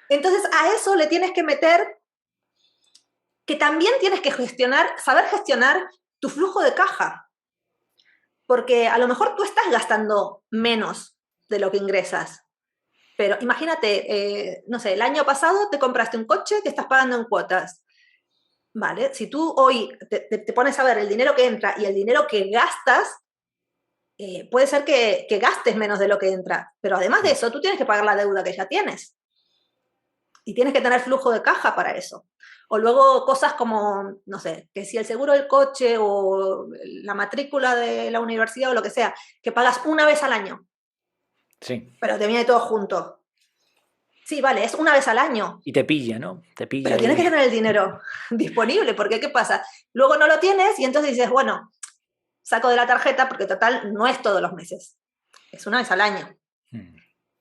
[SPEAKER 2] Entonces a eso le tienes que meter que también tienes que saber gestionar tu flujo de caja, porque a lo mejor tú estás gastando menos de lo que ingresas, pero imagínate, no sé, el año pasado te compraste un coche que estás pagando en cuotas. Vale, si tú hoy te pones a ver el dinero que entra y el dinero que gastas, puede ser que gastes menos de lo que entra, pero además de eso, tú tienes que pagar la deuda que ya tienes y tienes que tener flujo de caja para eso. O luego cosas como, no sé, que si el seguro del coche o la matrícula de la universidad o lo que sea, que pagas una vez al año.
[SPEAKER 1] Sí.
[SPEAKER 2] Pero te viene todo junto. Sí, vale, es una vez al año.
[SPEAKER 1] Y te pilla, ¿no? Te pilla.
[SPEAKER 2] Pero tienes que tener el dinero disponible, porque ¿qué pasa? Luego no lo tienes y entonces dices, bueno, saco de la tarjeta porque total no es todos los meses. Es una vez al año.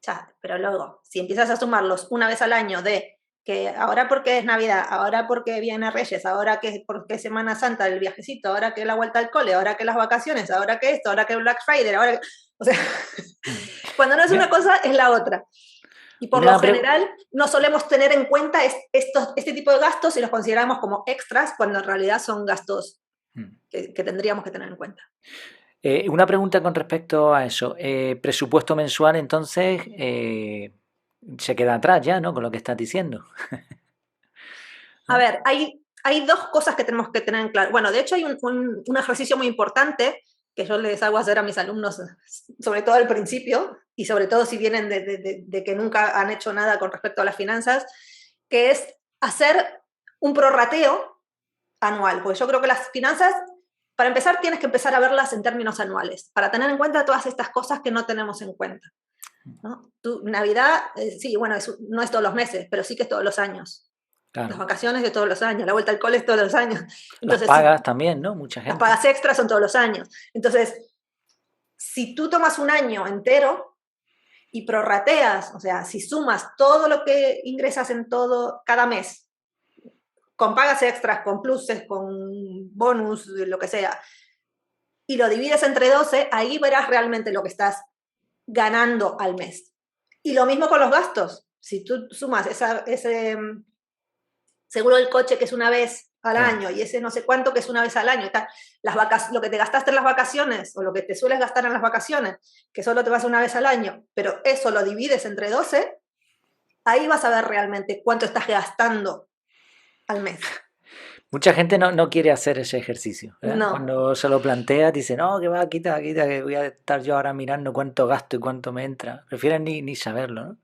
[SPEAKER 2] Ya, pero luego, si empiezas a sumarlos una vez al año de que ahora porque es Navidad, ahora porque viene Reyes, ahora que porque es Semana Santa, el viajecito, ahora que la vuelta al cole, ahora que las vacaciones, ahora que esto, ahora que Black Friday, ahora que... O sea, cuando no es una cosa, es la otra. Y por lo general no solemos tener en cuenta este tipo de gastos y los consideramos como extras cuando en realidad son gastos que tendríamos que tener en cuenta.
[SPEAKER 1] Una pregunta con respecto a eso. Presupuesto mensual, entonces, se queda atrás ya, ¿no? Con lo que estás diciendo.
[SPEAKER 2] A ver, hay dos cosas que tenemos que tener en claro. Bueno, de hecho hay un ejercicio muy importante que yo les hago hacer a mis alumnos, sobre todo al principio, y sobre todo si vienen de que nunca han hecho nada con respecto a las finanzas, que es hacer un prorrateo anual. Porque yo creo que las finanzas, para empezar, tienes que empezar a verlas en términos anuales, para tener en cuenta todas estas cosas que no tenemos en cuenta, ¿no? Navidad, sí, bueno, no es todos los meses, pero sí que es todos los años. Claro. Las vacaciones de todos los años, la vuelta al cole es todos los años.
[SPEAKER 1] Entonces, las pagas también, ¿no? Mucha gente.
[SPEAKER 2] Las pagas extras son todos los años. Entonces, si tú tomas un año entero y prorrateas, o sea, si sumas todo lo que ingresas en todo cada mes, con pagas extras, con pluses, con bonus, lo que sea, y lo divides entre 12, ahí verás realmente lo que estás ganando al mes. Y lo mismo con los gastos. Si tú sumas ese seguro del coche que es una vez al año y ese no sé cuánto que es una vez al año, lo que te gastaste en las vacaciones o lo que te sueles gastar en las vacaciones, que solo te vas una vez al año, pero eso lo divides entre 12, ahí vas a ver realmente cuánto estás gastando al mes.
[SPEAKER 1] Mucha gente no quiere hacer ese ejercicio.
[SPEAKER 2] No.
[SPEAKER 1] Cuando se lo plantea, dice, no, que va, quita, que voy a estar yo ahora mirando cuánto gasto y cuánto me entra. Prefieren ni saberlo, ¿no?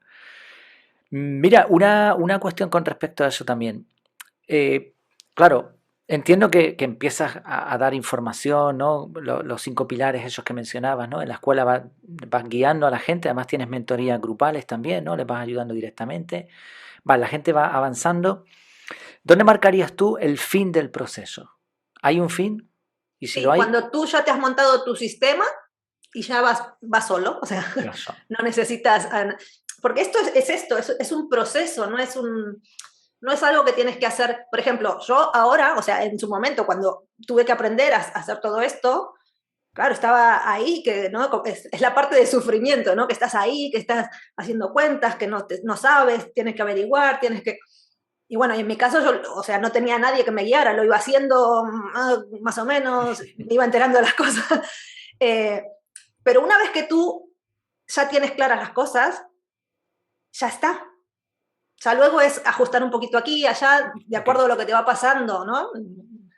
[SPEAKER 1] Mira, una cuestión con respecto a eso también. Claro, entiendo que empiezas a dar información, ¿no? Los 5 pilares esos que mencionabas, ¿no? En la escuela vas guiando a la gente, además tienes mentorías grupales también, ¿no? Les vas ayudando directamente. La gente va avanzando. ¿Dónde marcarías tú el fin del proceso? ¿Hay un fin? Y si
[SPEAKER 2] sí,
[SPEAKER 1] lo hay...
[SPEAKER 2] cuando tú ya te has montado tu sistema y ya vas solo, o sea, no necesitas... Porque esto es un proceso, no es algo que tienes que hacer. Por ejemplo, yo ahora, o sea, en su momento, cuando tuve que aprender a hacer todo esto, claro, estaba ahí, que ¿no? Es la parte de sufrimiento, ¿no? Que estás ahí, que estás haciendo cuentas, que no sabes, tienes que averiguar, tienes que... Y bueno, en mi caso yo, o sea, no tenía nadie que me guiara, lo iba haciendo más o menos, me iba enterando de las cosas. Eh, pero una vez que tú ya tienes claras las cosas, ya está. Ya luego es ajustar un poquito aquí, allá, de acuerdo a lo que te va pasando, ¿no?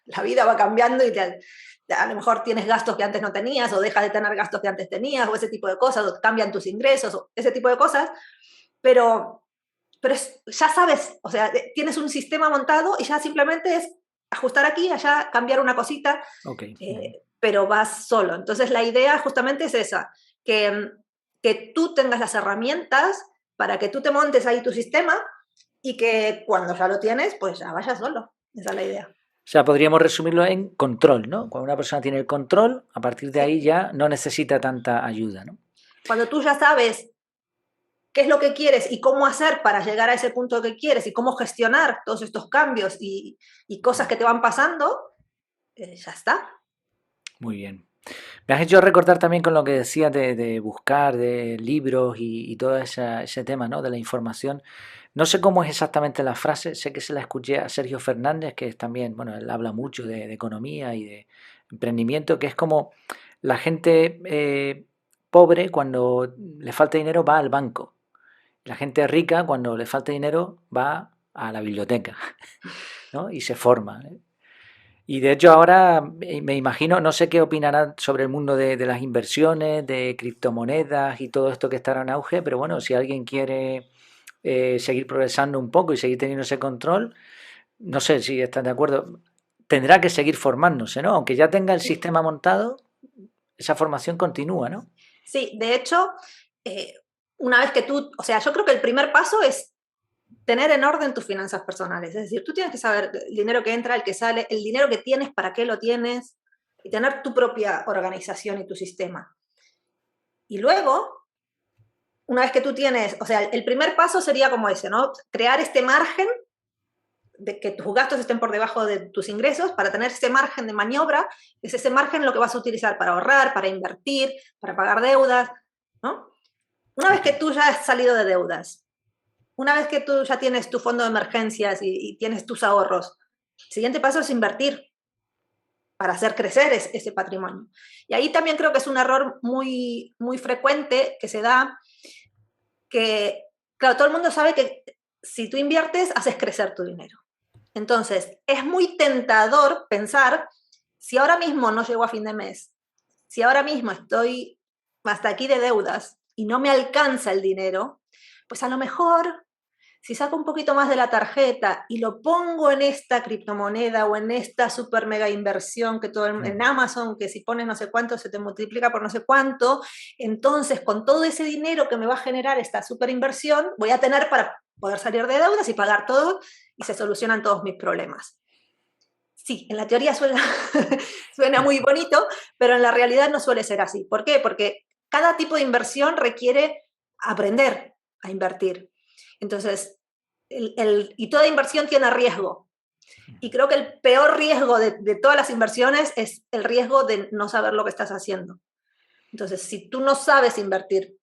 [SPEAKER 2] La vida va cambiando y a lo mejor tienes gastos que antes no tenías, o dejas de tener gastos que antes tenías, o ese tipo de cosas, o cambian tus ingresos, o ese tipo de cosas, pero, ya sabes, o sea, tienes un sistema montado y ya simplemente es ajustar aquí, allá, cambiar una cosita,
[SPEAKER 1] Ok.
[SPEAKER 2] pero vas solo. Entonces la idea justamente es esa, que tú tengas las herramientas para que tú te montes ahí tu sistema y que cuando ya lo tienes, pues ya vayas solo. Esa es la idea.
[SPEAKER 1] O sea, podríamos resumirlo en control, ¿no? Cuando una persona tiene el control, a partir de ahí
[SPEAKER 2] Sí.
[SPEAKER 1] ya no necesita tanta ayuda, ¿no?
[SPEAKER 2] Cuando tú ya sabes qué es lo que quieres y cómo hacer para llegar a ese punto que quieres y cómo gestionar todos estos cambios y cosas que te van pasando, ya está.
[SPEAKER 1] Muy bien. Me has hecho recordar también con lo que decías de buscar, de libros y todo ese tema, ¿no? De la información. No sé cómo es exactamente la frase, sé que se la escuché a Sergio Fernández, que es también, bueno, él habla mucho de economía y de emprendimiento, que es como la gente pobre cuando le falta dinero va al banco. La gente rica cuando le falta dinero va a la biblioteca, ¿no? Y se forma. Y de hecho ahora me imagino, no sé qué opinarán sobre el mundo de las inversiones, de criptomonedas y todo esto que estará en auge, pero bueno, si alguien quiere seguir progresando un poco y seguir teniendo ese control, no sé si están de acuerdo, tendrá que seguir formándose, ¿no? Aunque ya tenga el
[SPEAKER 2] Sí,
[SPEAKER 1] sistema montado, esa formación continúa, ¿no?
[SPEAKER 2] sí, de hecho, eh, una vez que tú, o sea, yo creo que el primer paso es tener en orden tus finanzas personales. Es decir, tú tienes que saber el dinero que entra, el que sale, el dinero que tienes, para qué lo tienes, y tener tu propia organización y tu sistema. Y luego, una vez que tú tienes, o sea, el primer paso sería como ese, ¿no? Crear este margen de que tus gastos estén por debajo de tus ingresos para tener ese margen de maniobra, es ese margen lo que vas a utilizar para ahorrar, para invertir, para pagar deudas, ¿no? Una vez
[SPEAKER 1] Ok.
[SPEAKER 2] que tú ya has salido de deudas, una vez que tú ya tienes tu fondo de emergencias y tienes tus ahorros, el siguiente paso es invertir para hacer crecer ese patrimonio. Y ahí también creo que es un error muy, muy frecuente que se da, que, claro, todo el mundo sabe que si tú inviertes, haces crecer tu dinero. Entonces, es muy tentador pensar, si ahora mismo no llego a fin de mes, si ahora mismo estoy hasta aquí de deudas y no me alcanza el dinero, pues a lo mejor si saco un poquito más de la tarjeta y lo pongo en esta criptomoneda o en esta super mega inversión que todo en Amazon, que si pones no sé cuánto se te multiplica por no sé cuánto, entonces con todo ese dinero que me va a generar esta super inversión, voy a tener para poder salir de deudas y pagar todo y se solucionan todos mis problemas. Sí, en la teoría suena, suena muy bonito, pero en la realidad no suele ser así. ¿Por qué? Porque cada tipo de inversión requiere aprender a invertir. Entonces, y toda inversión tiene riesgo. Y creo que el peor riesgo de todas las inversiones es el riesgo de no saber lo que estás haciendo. Entonces, si tú no sabes invertir,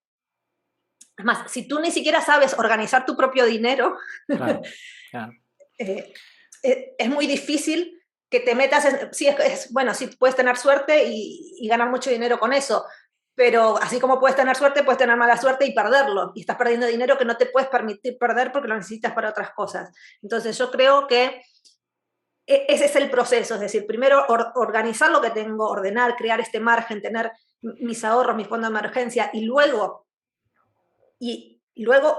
[SPEAKER 2] es más, si tú ni siquiera sabes organizar tu propio dinero,
[SPEAKER 1] Claro, claro.
[SPEAKER 2] eh, es muy difícil que te metas en... Sí, bueno, sí, puedes tener suerte y ganar mucho dinero con eso, pero así como puedes tener suerte, puedes tener mala suerte y perderlo. Y estás perdiendo dinero que no te puedes permitir perder porque lo necesitas para otras cosas. Entonces yo creo que ese es el proceso, es decir, primero organizar lo que tengo, ordenar, crear este margen, tener mis ahorros, mis fondos de emergencia y luego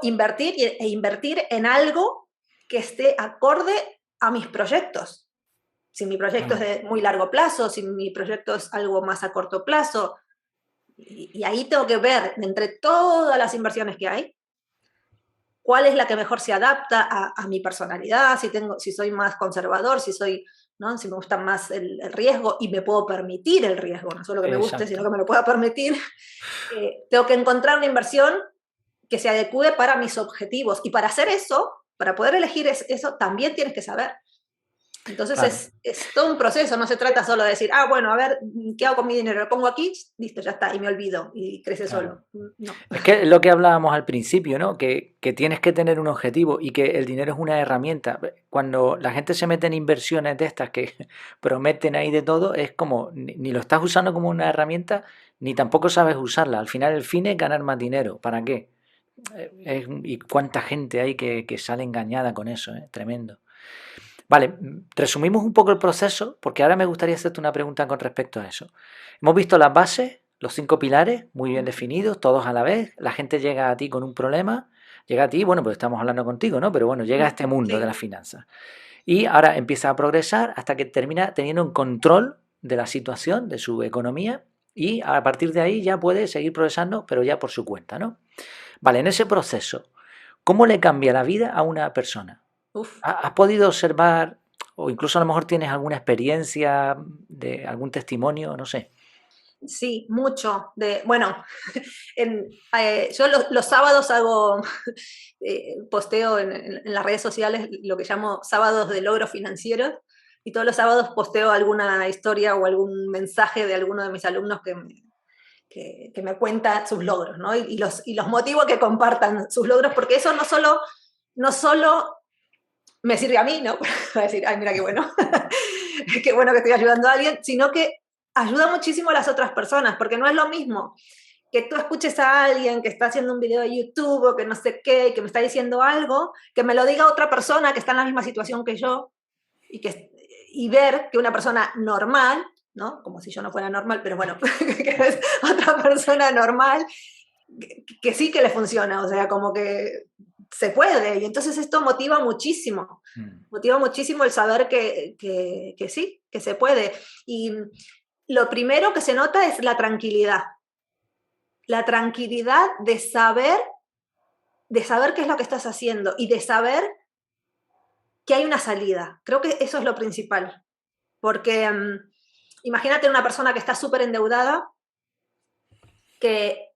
[SPEAKER 2] invertir e invertir en algo que esté acorde a mis proyectos. Si mi proyecto es
[SPEAKER 1] Claro.
[SPEAKER 2] de muy largo plazo, si mi proyecto es algo más a corto plazo, y ahí tengo que ver entre todas las inversiones que hay, cuál es la que mejor se adapta a mi personalidad, si soy más conservador, ¿no? Si me gusta más el riesgo y me puedo permitir el riesgo, no solo que me guste, sino
[SPEAKER 1] Exacto.
[SPEAKER 2] que me lo pueda permitir. Tengo que encontrar una inversión que se adecue para mis objetivos. Y para hacer eso, para poder elegir eso, también tienes que saber. Entonces
[SPEAKER 1] Claro.
[SPEAKER 2] es todo un proceso, no se trata solo de decir, ah, bueno, a ver, ¿qué hago con mi dinero? Lo pongo aquí, listo, ya está, y me olvido, y crece
[SPEAKER 1] Claro.
[SPEAKER 2] solo. No.
[SPEAKER 1] Es que es lo que hablábamos al principio, ¿no? Que tienes que tener un objetivo y que el dinero es una herramienta. Cuando la gente se mete en inversiones de estas que prometen ahí de todo, es como ni lo estás usando como una herramienta, ni tampoco sabes usarla. Al final el fin es ganar más dinero. ¿Para qué? Y cuánta gente hay que sale engañada con eso, ¿eh? Tremendo. Vale, resumimos un poco el proceso porque ahora me gustaría hacerte una pregunta con respecto a eso. Hemos visto las bases, los 5 pilares, muy bien definidos, todos a la vez. La gente llega a ti con un problema, llega a ti, bueno, pues estamos hablando contigo, ¿no? Pero bueno, llega a este mundo de
[SPEAKER 2] Sí,
[SPEAKER 1] las finanzas. Y ahora empieza a progresar hasta que termina teniendo un control de la situación, de su economía, y a partir de ahí ya puede seguir progresando, pero ya por su cuenta, ¿no? Vale, en ese proceso, ¿cómo le cambia la vida a una persona?
[SPEAKER 2] uf.
[SPEAKER 1] ¿Has podido observar, o incluso a lo mejor tienes alguna experiencia de algún testimonio, no sé?
[SPEAKER 2] Sí, mucho. Bueno, yo los sábados hago, posteo en las redes sociales lo que llamo sábados de logros financieros, y todos los sábados posteo alguna historia o algún mensaje de alguno de mis alumnos que me cuenta sus logros, ¿no? Y los motivo a que compartan sus logros, porque eso no solo me sirve a mí, ¿no? Para decir, ay, mira qué bueno, qué bueno que estoy ayudando a alguien, sino que ayuda muchísimo a las otras personas, porque no es lo mismo que tú escuches a alguien que está haciendo un video de YouTube o que no sé qué, y que me está diciendo algo, que me lo diga otra persona que está en la misma situación que yo, y ver que una persona normal, ¿no? Como si yo no fuera normal, pero bueno, que es otra persona normal, que sí que le funciona, o sea, como que se puede, y entonces esto
[SPEAKER 1] Mm.
[SPEAKER 2] motiva muchísimo el saber que sí, que se puede. Y lo primero que se nota es la tranquilidad de saber qué es lo que estás haciendo y de saber que hay una salida. Creo que eso es lo principal, porque imagínate una persona que está súper endeudada, que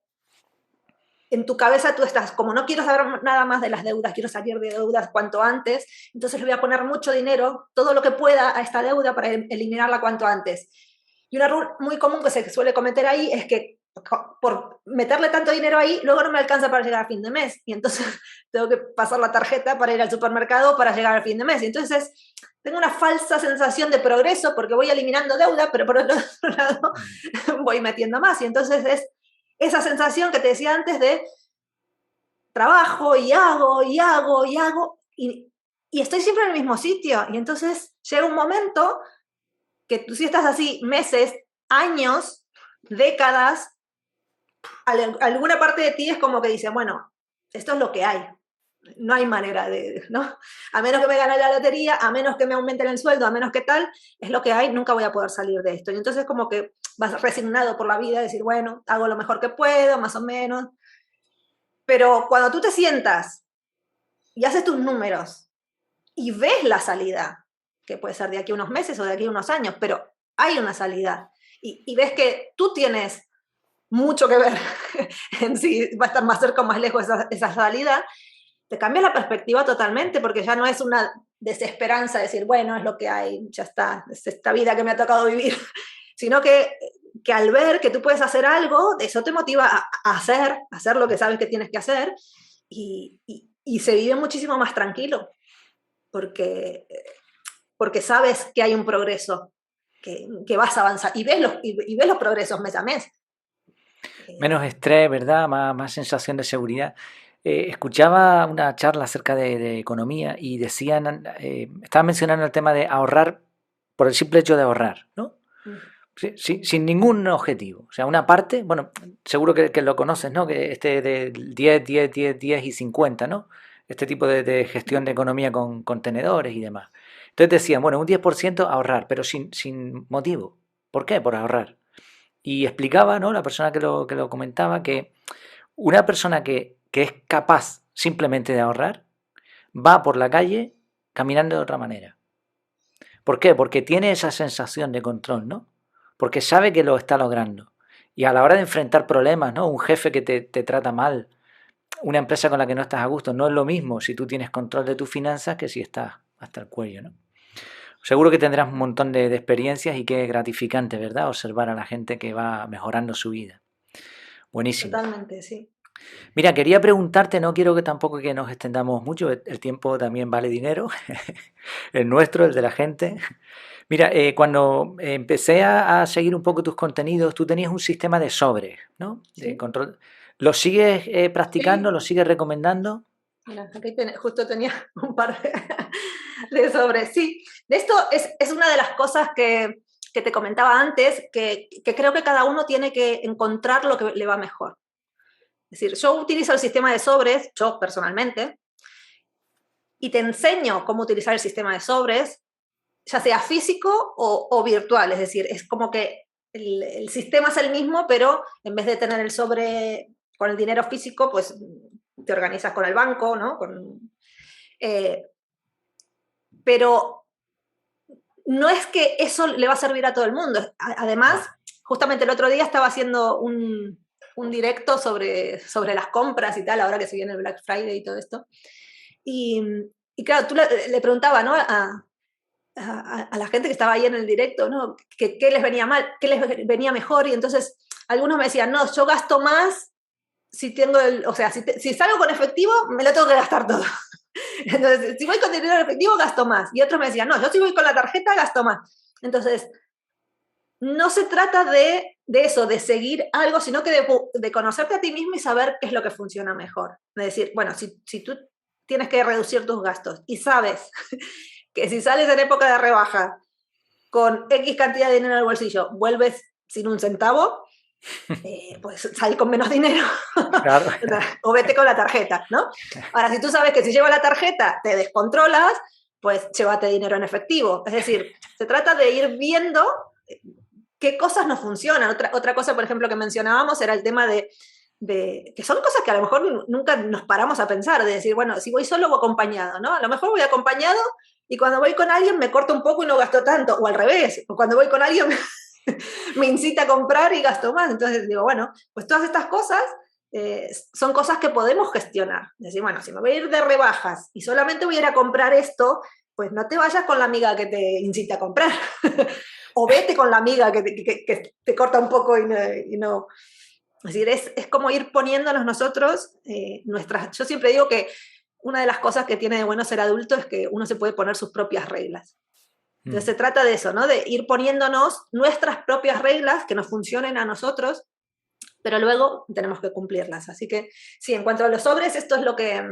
[SPEAKER 2] en tu cabeza tú estás, como no quiero saber nada más de las deudas, quiero salir de deudas cuanto antes, entonces le voy a poner mucho dinero, todo lo que pueda a esta deuda para eliminarla cuanto antes. Y un error muy común que se suele cometer ahí es que por meterle tanto dinero ahí, luego no me alcanza para llegar a fin de mes. Y entonces tengo que pasar la tarjeta para ir al supermercado para llegar al fin de mes. Y entonces tengo una falsa sensación de progreso porque voy eliminando deuda, pero por otro lado voy metiendo más. Y entonces es esa sensación que te decía antes de trabajo y hago y hago y hago y estoy siempre en el mismo sitio. Y entonces llega un momento que tú si estás así meses, años, décadas, alguna parte de ti es como que dice, bueno, esto es lo que hay. No hay manera ¿no? A menos que me gane la lotería, a menos que me aumenten el sueldo, a menos que tal, es lo que hay, nunca voy a poder salir de esto. Y entonces como que vas resignado por la vida, decir, bueno, hago lo mejor que puedo, más o menos. Pero cuando tú te sientas y haces tus números y ves la salida, que puede ser de aquí a unos meses o de aquí a unos años, pero hay una salida, y ves que tú tienes mucho que ver en si va a estar más cerca o más lejos esa salida, te cambia la perspectiva totalmente, porque ya no es una desesperanza de decir, bueno, es lo que hay, ya está, es esta vida que me ha tocado vivir, sino que al ver que tú puedes hacer algo, eso te motiva a hacer lo que sabes que tienes que hacer, y se vive muchísimo más tranquilo, porque, porque sabes que hay un progreso, que vas a avanzar, y ves los progresos mes a mes.
[SPEAKER 1] Menos estrés, ¿verdad? Más sensación de seguridad. Escuchaba una charla acerca de economía y decían, estaban mencionando el tema de ahorrar por el simple hecho de ahorrar, ¿no? Sin ningún objetivo. O sea, una parte, bueno, seguro que lo conoces, ¿no? Que este de 10 10 10 10 y 50, ¿no? Este tipo de gestión de economía con contenedores y demás. Entonces decían, bueno, un 10% ahorrar, pero sin motivo. ¿Por qué? Por ahorrar. Y explicaba, ¿no? La persona que lo comentaba, que una persona que es capaz simplemente de ahorrar, va por la calle caminando de otra manera. ¿Por qué? Porque tiene esa sensación de control, ¿no? Porque sabe que lo está logrando. Y a la hora de enfrentar problemas, ¿no? Un jefe que te trata mal, una empresa con la que no estás a gusto, no es lo mismo si tú tienes control de tus finanzas que si estás hasta el cuello, ¿no? Seguro que tendrás un montón de experiencias y que es gratificante, ¿verdad? Observar a la gente que va mejorando su vida. Buenísimo.
[SPEAKER 2] Totalmente, sí.
[SPEAKER 1] Mira, quería preguntarte, no quiero que tampoco que nos extendamos mucho, el tiempo también vale dinero, el nuestro, el de la gente. Mira, cuando empecé a seguir un poco tus contenidos, tú tenías un sistema de sobres, ¿no? De
[SPEAKER 2] Sí,
[SPEAKER 1] control. ¿Lo sigues practicando?
[SPEAKER 2] sí.
[SPEAKER 1] ¿Lo sigues recomendando?
[SPEAKER 2] Mira, aquí justo tenía un par de sobres. Sí, de esto es una de las cosas que te comentaba antes, que creo que cada uno tiene que encontrar lo que le va mejor. Es decir, yo utilizo el sistema de sobres, yo personalmente, y te enseño cómo utilizar el sistema de sobres, ya sea físico o virtual. Es decir, es como que el sistema es el mismo, pero en vez de tener el sobre con el dinero físico, pues te organizas con el banco, ¿no? Eh, pero no es que eso le va a servir a todo el mundo. Además,
[SPEAKER 1] Vale.
[SPEAKER 2] justamente el otro día estaba haciendo un directo sobre las compras y tal, ahora que se viene el Black Friday y todo esto. Y, y claro, tú le preguntaba, ¿no? A la gente que estaba ahí en el directo, ¿no? ¿Qué les venía mal? ¿Qué les venía mejor? Y entonces algunos me decían, no, yo gasto más si tengo o sea, si salgo con efectivo, me lo tengo que gastar todo. Entonces, si voy con dinero en efectivo, gasto más. Y otros me decían, no, yo si voy con la tarjeta, gasto más. Entonces, no se trata de eso, de seguir algo, sino que de conocerte a ti mismo y saber qué es lo que funciona mejor. Es decir, bueno, si tú tienes que reducir tus gastos y sabes que si sales en época de rebaja con X cantidad de dinero en el bolsillo, vuelves sin un centavo, pues sal con menos dinero
[SPEAKER 1] Claro.
[SPEAKER 2] o vete con la tarjeta, ¿no? Ahora, si tú sabes que si llevas la tarjeta te descontrolas, pues llévate dinero en efectivo. Es decir, se trata de ir viendo qué cosas no funcionan. Otra cosa, por ejemplo, que mencionábamos era el tema de que son cosas que a lo mejor nunca nos paramos a pensar, de decir, bueno, si voy solo o acompañado, ¿no? A lo mejor voy acompañado y cuando voy con alguien me corto un poco y no gasto tanto, o al revés, o cuando voy con alguien me incita a comprar y gasto más. Entonces digo, bueno, pues todas estas cosas son cosas que podemos gestionar. Es decir, bueno, si me voy a ir de rebajas y solamente voy a ir a comprar esto, pues no te vayas con la amiga que te incita a comprar. O vete con la amiga que te corta un poco y no. Es decir, es como ir poniéndonos nosotros nuestras. Yo siempre digo que una de las cosas que tiene de bueno ser adulto es que uno se puede poner sus propias reglas. Entonces se trata de eso, ¿no? De ir poniéndonos nuestras propias reglas que nos funcionen a nosotros, pero luego tenemos que cumplirlas. Así que sí, en cuanto a los sobres, esto es lo que,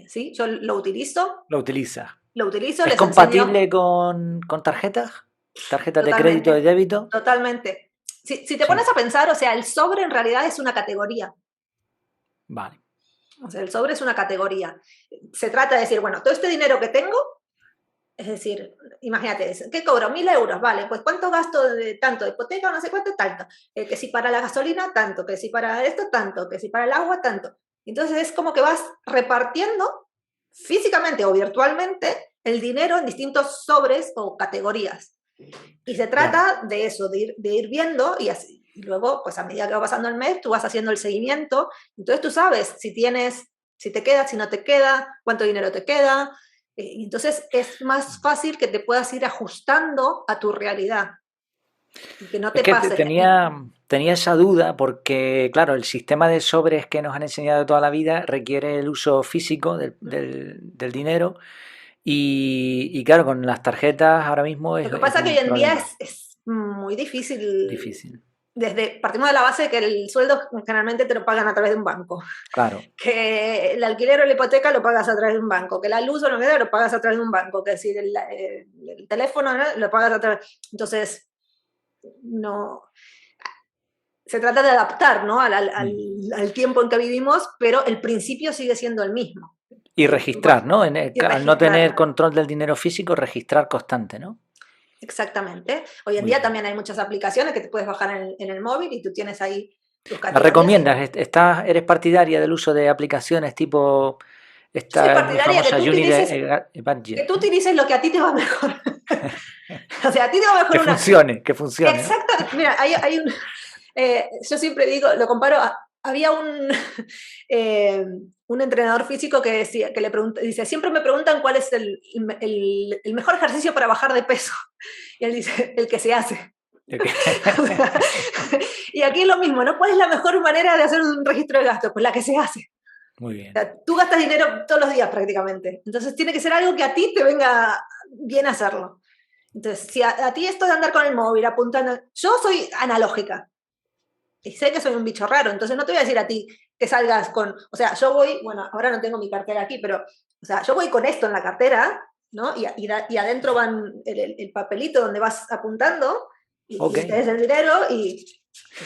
[SPEAKER 2] sí, yo
[SPEAKER 1] Lo utilizas.
[SPEAKER 2] lo utilizo,
[SPEAKER 1] ¿Es
[SPEAKER 2] les enseño
[SPEAKER 1] compatible con tarjetas? ¿Tarjetas de crédito y
[SPEAKER 2] totalmente,
[SPEAKER 1] débito?
[SPEAKER 2] totalmente. Si te
[SPEAKER 1] Sí.
[SPEAKER 2] pones a pensar, o sea, el sobre en realidad es una categoría.
[SPEAKER 1] Vale.
[SPEAKER 2] O sea, el sobre es una categoría. Se trata de decir, bueno, todo este dinero que tengo, es decir, imagínate, ¿qué cobro? 1.000 euros, vale, pues ¿cuánto gasto de tanto de hipoteca? No sé cuánto, tanto. Que si para la gasolina, tanto. Que si para esto, tanto. Que si para el agua, tanto. Entonces es como que vas repartiendo físicamente o virtualmente el dinero en distintos sobres o categorías. Y se
[SPEAKER 1] Claro.
[SPEAKER 2] trata de eso, de ir viendo y así. Y luego, pues a medida que va pasando el mes, tú vas haciendo el seguimiento. Entonces tú sabes si tienes, si te queda, si no te queda, cuánto dinero te queda. Entonces es más fácil que te puedas ir ajustando a tu realidad y que no
[SPEAKER 1] Es
[SPEAKER 2] te
[SPEAKER 1] que
[SPEAKER 2] pases.
[SPEAKER 1] tenía esa duda porque, claro, el sistema de sobres que nos han enseñado toda la vida requiere el uso físico del dinero y, claro, con las tarjetas ahora mismo
[SPEAKER 2] Lo que
[SPEAKER 1] es
[SPEAKER 2] pasa es que hoy
[SPEAKER 1] un
[SPEAKER 2] en día
[SPEAKER 1] problema
[SPEAKER 2] es muy difícil.
[SPEAKER 1] difícil.
[SPEAKER 2] Partimos de la base de que el sueldo generalmente te lo pagan a través de un banco.
[SPEAKER 1] Claro.
[SPEAKER 2] Que el alquiler o la hipoteca lo pagas a través de un banco, que la luz o lo que sea lo pagas a través de un banco, que decir, el teléfono, ¿no? Lo pagas a través. Entonces, no. Se trata de adaptar, ¿no? Al tiempo en que vivimos, pero el principio sigue siendo el mismo.
[SPEAKER 1] Y registrar, ¿no?
[SPEAKER 2] Y
[SPEAKER 1] Al no tener
[SPEAKER 2] registrar.
[SPEAKER 1] control del dinero físico, registrar constante, ¿no?
[SPEAKER 2] Exactamente. Hoy en
[SPEAKER 1] Muy
[SPEAKER 2] día
[SPEAKER 1] bien.
[SPEAKER 2] también hay muchas aplicaciones que te puedes bajar en el móvil y tú tienes ahí tus
[SPEAKER 1] ¿La
[SPEAKER 2] categorías.
[SPEAKER 1] recomiendas? ¿Eres partidaria del uso de aplicaciones tipo
[SPEAKER 2] Yo soy
[SPEAKER 1] esta muy
[SPEAKER 2] partidaria
[SPEAKER 1] famosa Unity
[SPEAKER 2] que
[SPEAKER 1] Budget,
[SPEAKER 2] tú
[SPEAKER 1] ¿no?
[SPEAKER 2] utilices lo que a ti te va mejor. O sea, a ti te va mejor una.
[SPEAKER 1] Que funcione, ¿no?
[SPEAKER 2] Exacto. Mira, hay yo siempre digo, lo comparo, había eh, un entrenador físico que decía, que le pregunta, dice, siempre me preguntan cuál es el mejor ejercicio para bajar de peso. Y él dice, el que se hace.
[SPEAKER 1] Ok.
[SPEAKER 2] O sea, y aquí es lo mismo, ¿no? ¿Cuál es la mejor manera de hacer un registro de gastos? Pues la que se hace.
[SPEAKER 1] Muy
[SPEAKER 2] O
[SPEAKER 1] bien.
[SPEAKER 2] sea, tú gastas dinero todos los días prácticamente. Entonces tiene que ser algo que a ti te venga bien hacerlo. Entonces, si a ti esto de andar con el móvil apuntando, yo soy analógica y sé que soy un bicho raro, entonces no te voy a decir a ti que salgas con, o sea, yo voy, bueno, ahora no tengo mi cartera aquí, pero, o sea, yo voy con esto en la cartera, ¿no? Y adentro van el papelito donde vas apuntando y
[SPEAKER 1] Ok.
[SPEAKER 2] este es el dinero y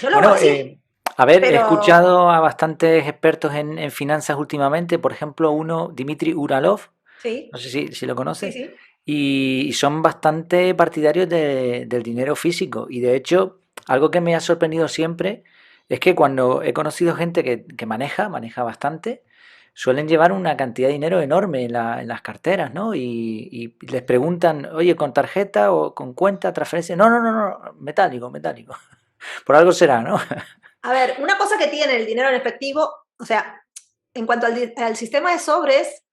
[SPEAKER 2] yo lo hago
[SPEAKER 1] Bueno,
[SPEAKER 2] así,
[SPEAKER 1] a ver, he
[SPEAKER 2] pero
[SPEAKER 1] escuchado a bastantes expertos en finanzas últimamente, por ejemplo, uno, Dmitry Uralov,
[SPEAKER 2] sí,
[SPEAKER 1] no sé si lo
[SPEAKER 2] sí,
[SPEAKER 1] conoces,
[SPEAKER 2] sí.
[SPEAKER 1] y son bastante partidarios del dinero físico. Y de hecho, algo que me ha sorprendido siempre es que cuando he conocido gente que maneja bastante, suelen llevar una cantidad de dinero enorme en las carteras, ¿no? Y les preguntan, oye, ¿con tarjeta o con cuenta, transferencia? No, no, no, no, metálico, metálico. Por algo será, ¿no?
[SPEAKER 2] A ver, una cosa que tiene el dinero en efectivo, o sea, en cuanto al sistema de sobres,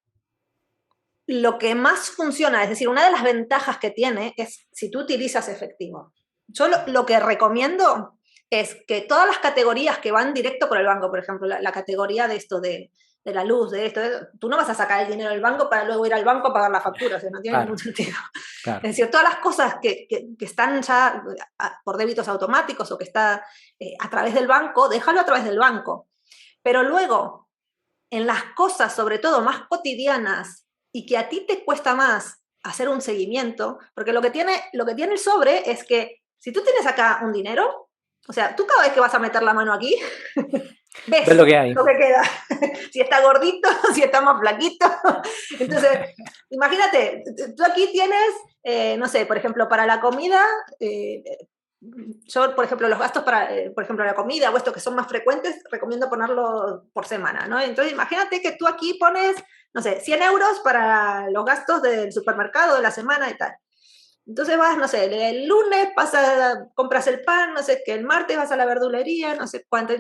[SPEAKER 2] lo que más funciona, es decir, una de las ventajas que tiene es si tú utilizas efectivo. Yo lo que recomiendo es que todas las categorías que van directo por el banco, por ejemplo, la categoría de esto de la luz, de esto, tú no vas a sacar el dinero del banco para luego ir al banco a pagar la factura, o sea, no tiene ningún
[SPEAKER 1] Claro,
[SPEAKER 2] sentido.
[SPEAKER 1] claro.
[SPEAKER 2] Es decir, todas las cosas que están ya por débitos automáticos o que está a través del banco, déjalo a través del banco. Pero luego, en las cosas, sobre todo más cotidianas, y que a ti te cuesta más hacer un seguimiento, porque lo que tiene el sobre es que si tú tienes acá un dinero, o sea, tú cada vez que vas a meter la mano aquí,
[SPEAKER 1] ¿Ves
[SPEAKER 2] ves
[SPEAKER 1] lo que hay?
[SPEAKER 2] lo que queda, si está gordito, si está más flaquito. Entonces, imagínate, tú aquí tienes, no sé, por ejemplo, para la comida, yo, por ejemplo, los gastos para, por ejemplo, la comida o esto que son más frecuentes, recomiendo ponerlo por semana, ¿no? Entonces, imagínate que tú aquí pones, no sé, 100 euros para los gastos del supermercado de la semana y tal. Entonces vas, no sé, el lunes compras el pan, no sé, que el martes vas a la verdulería, no sé cuánto.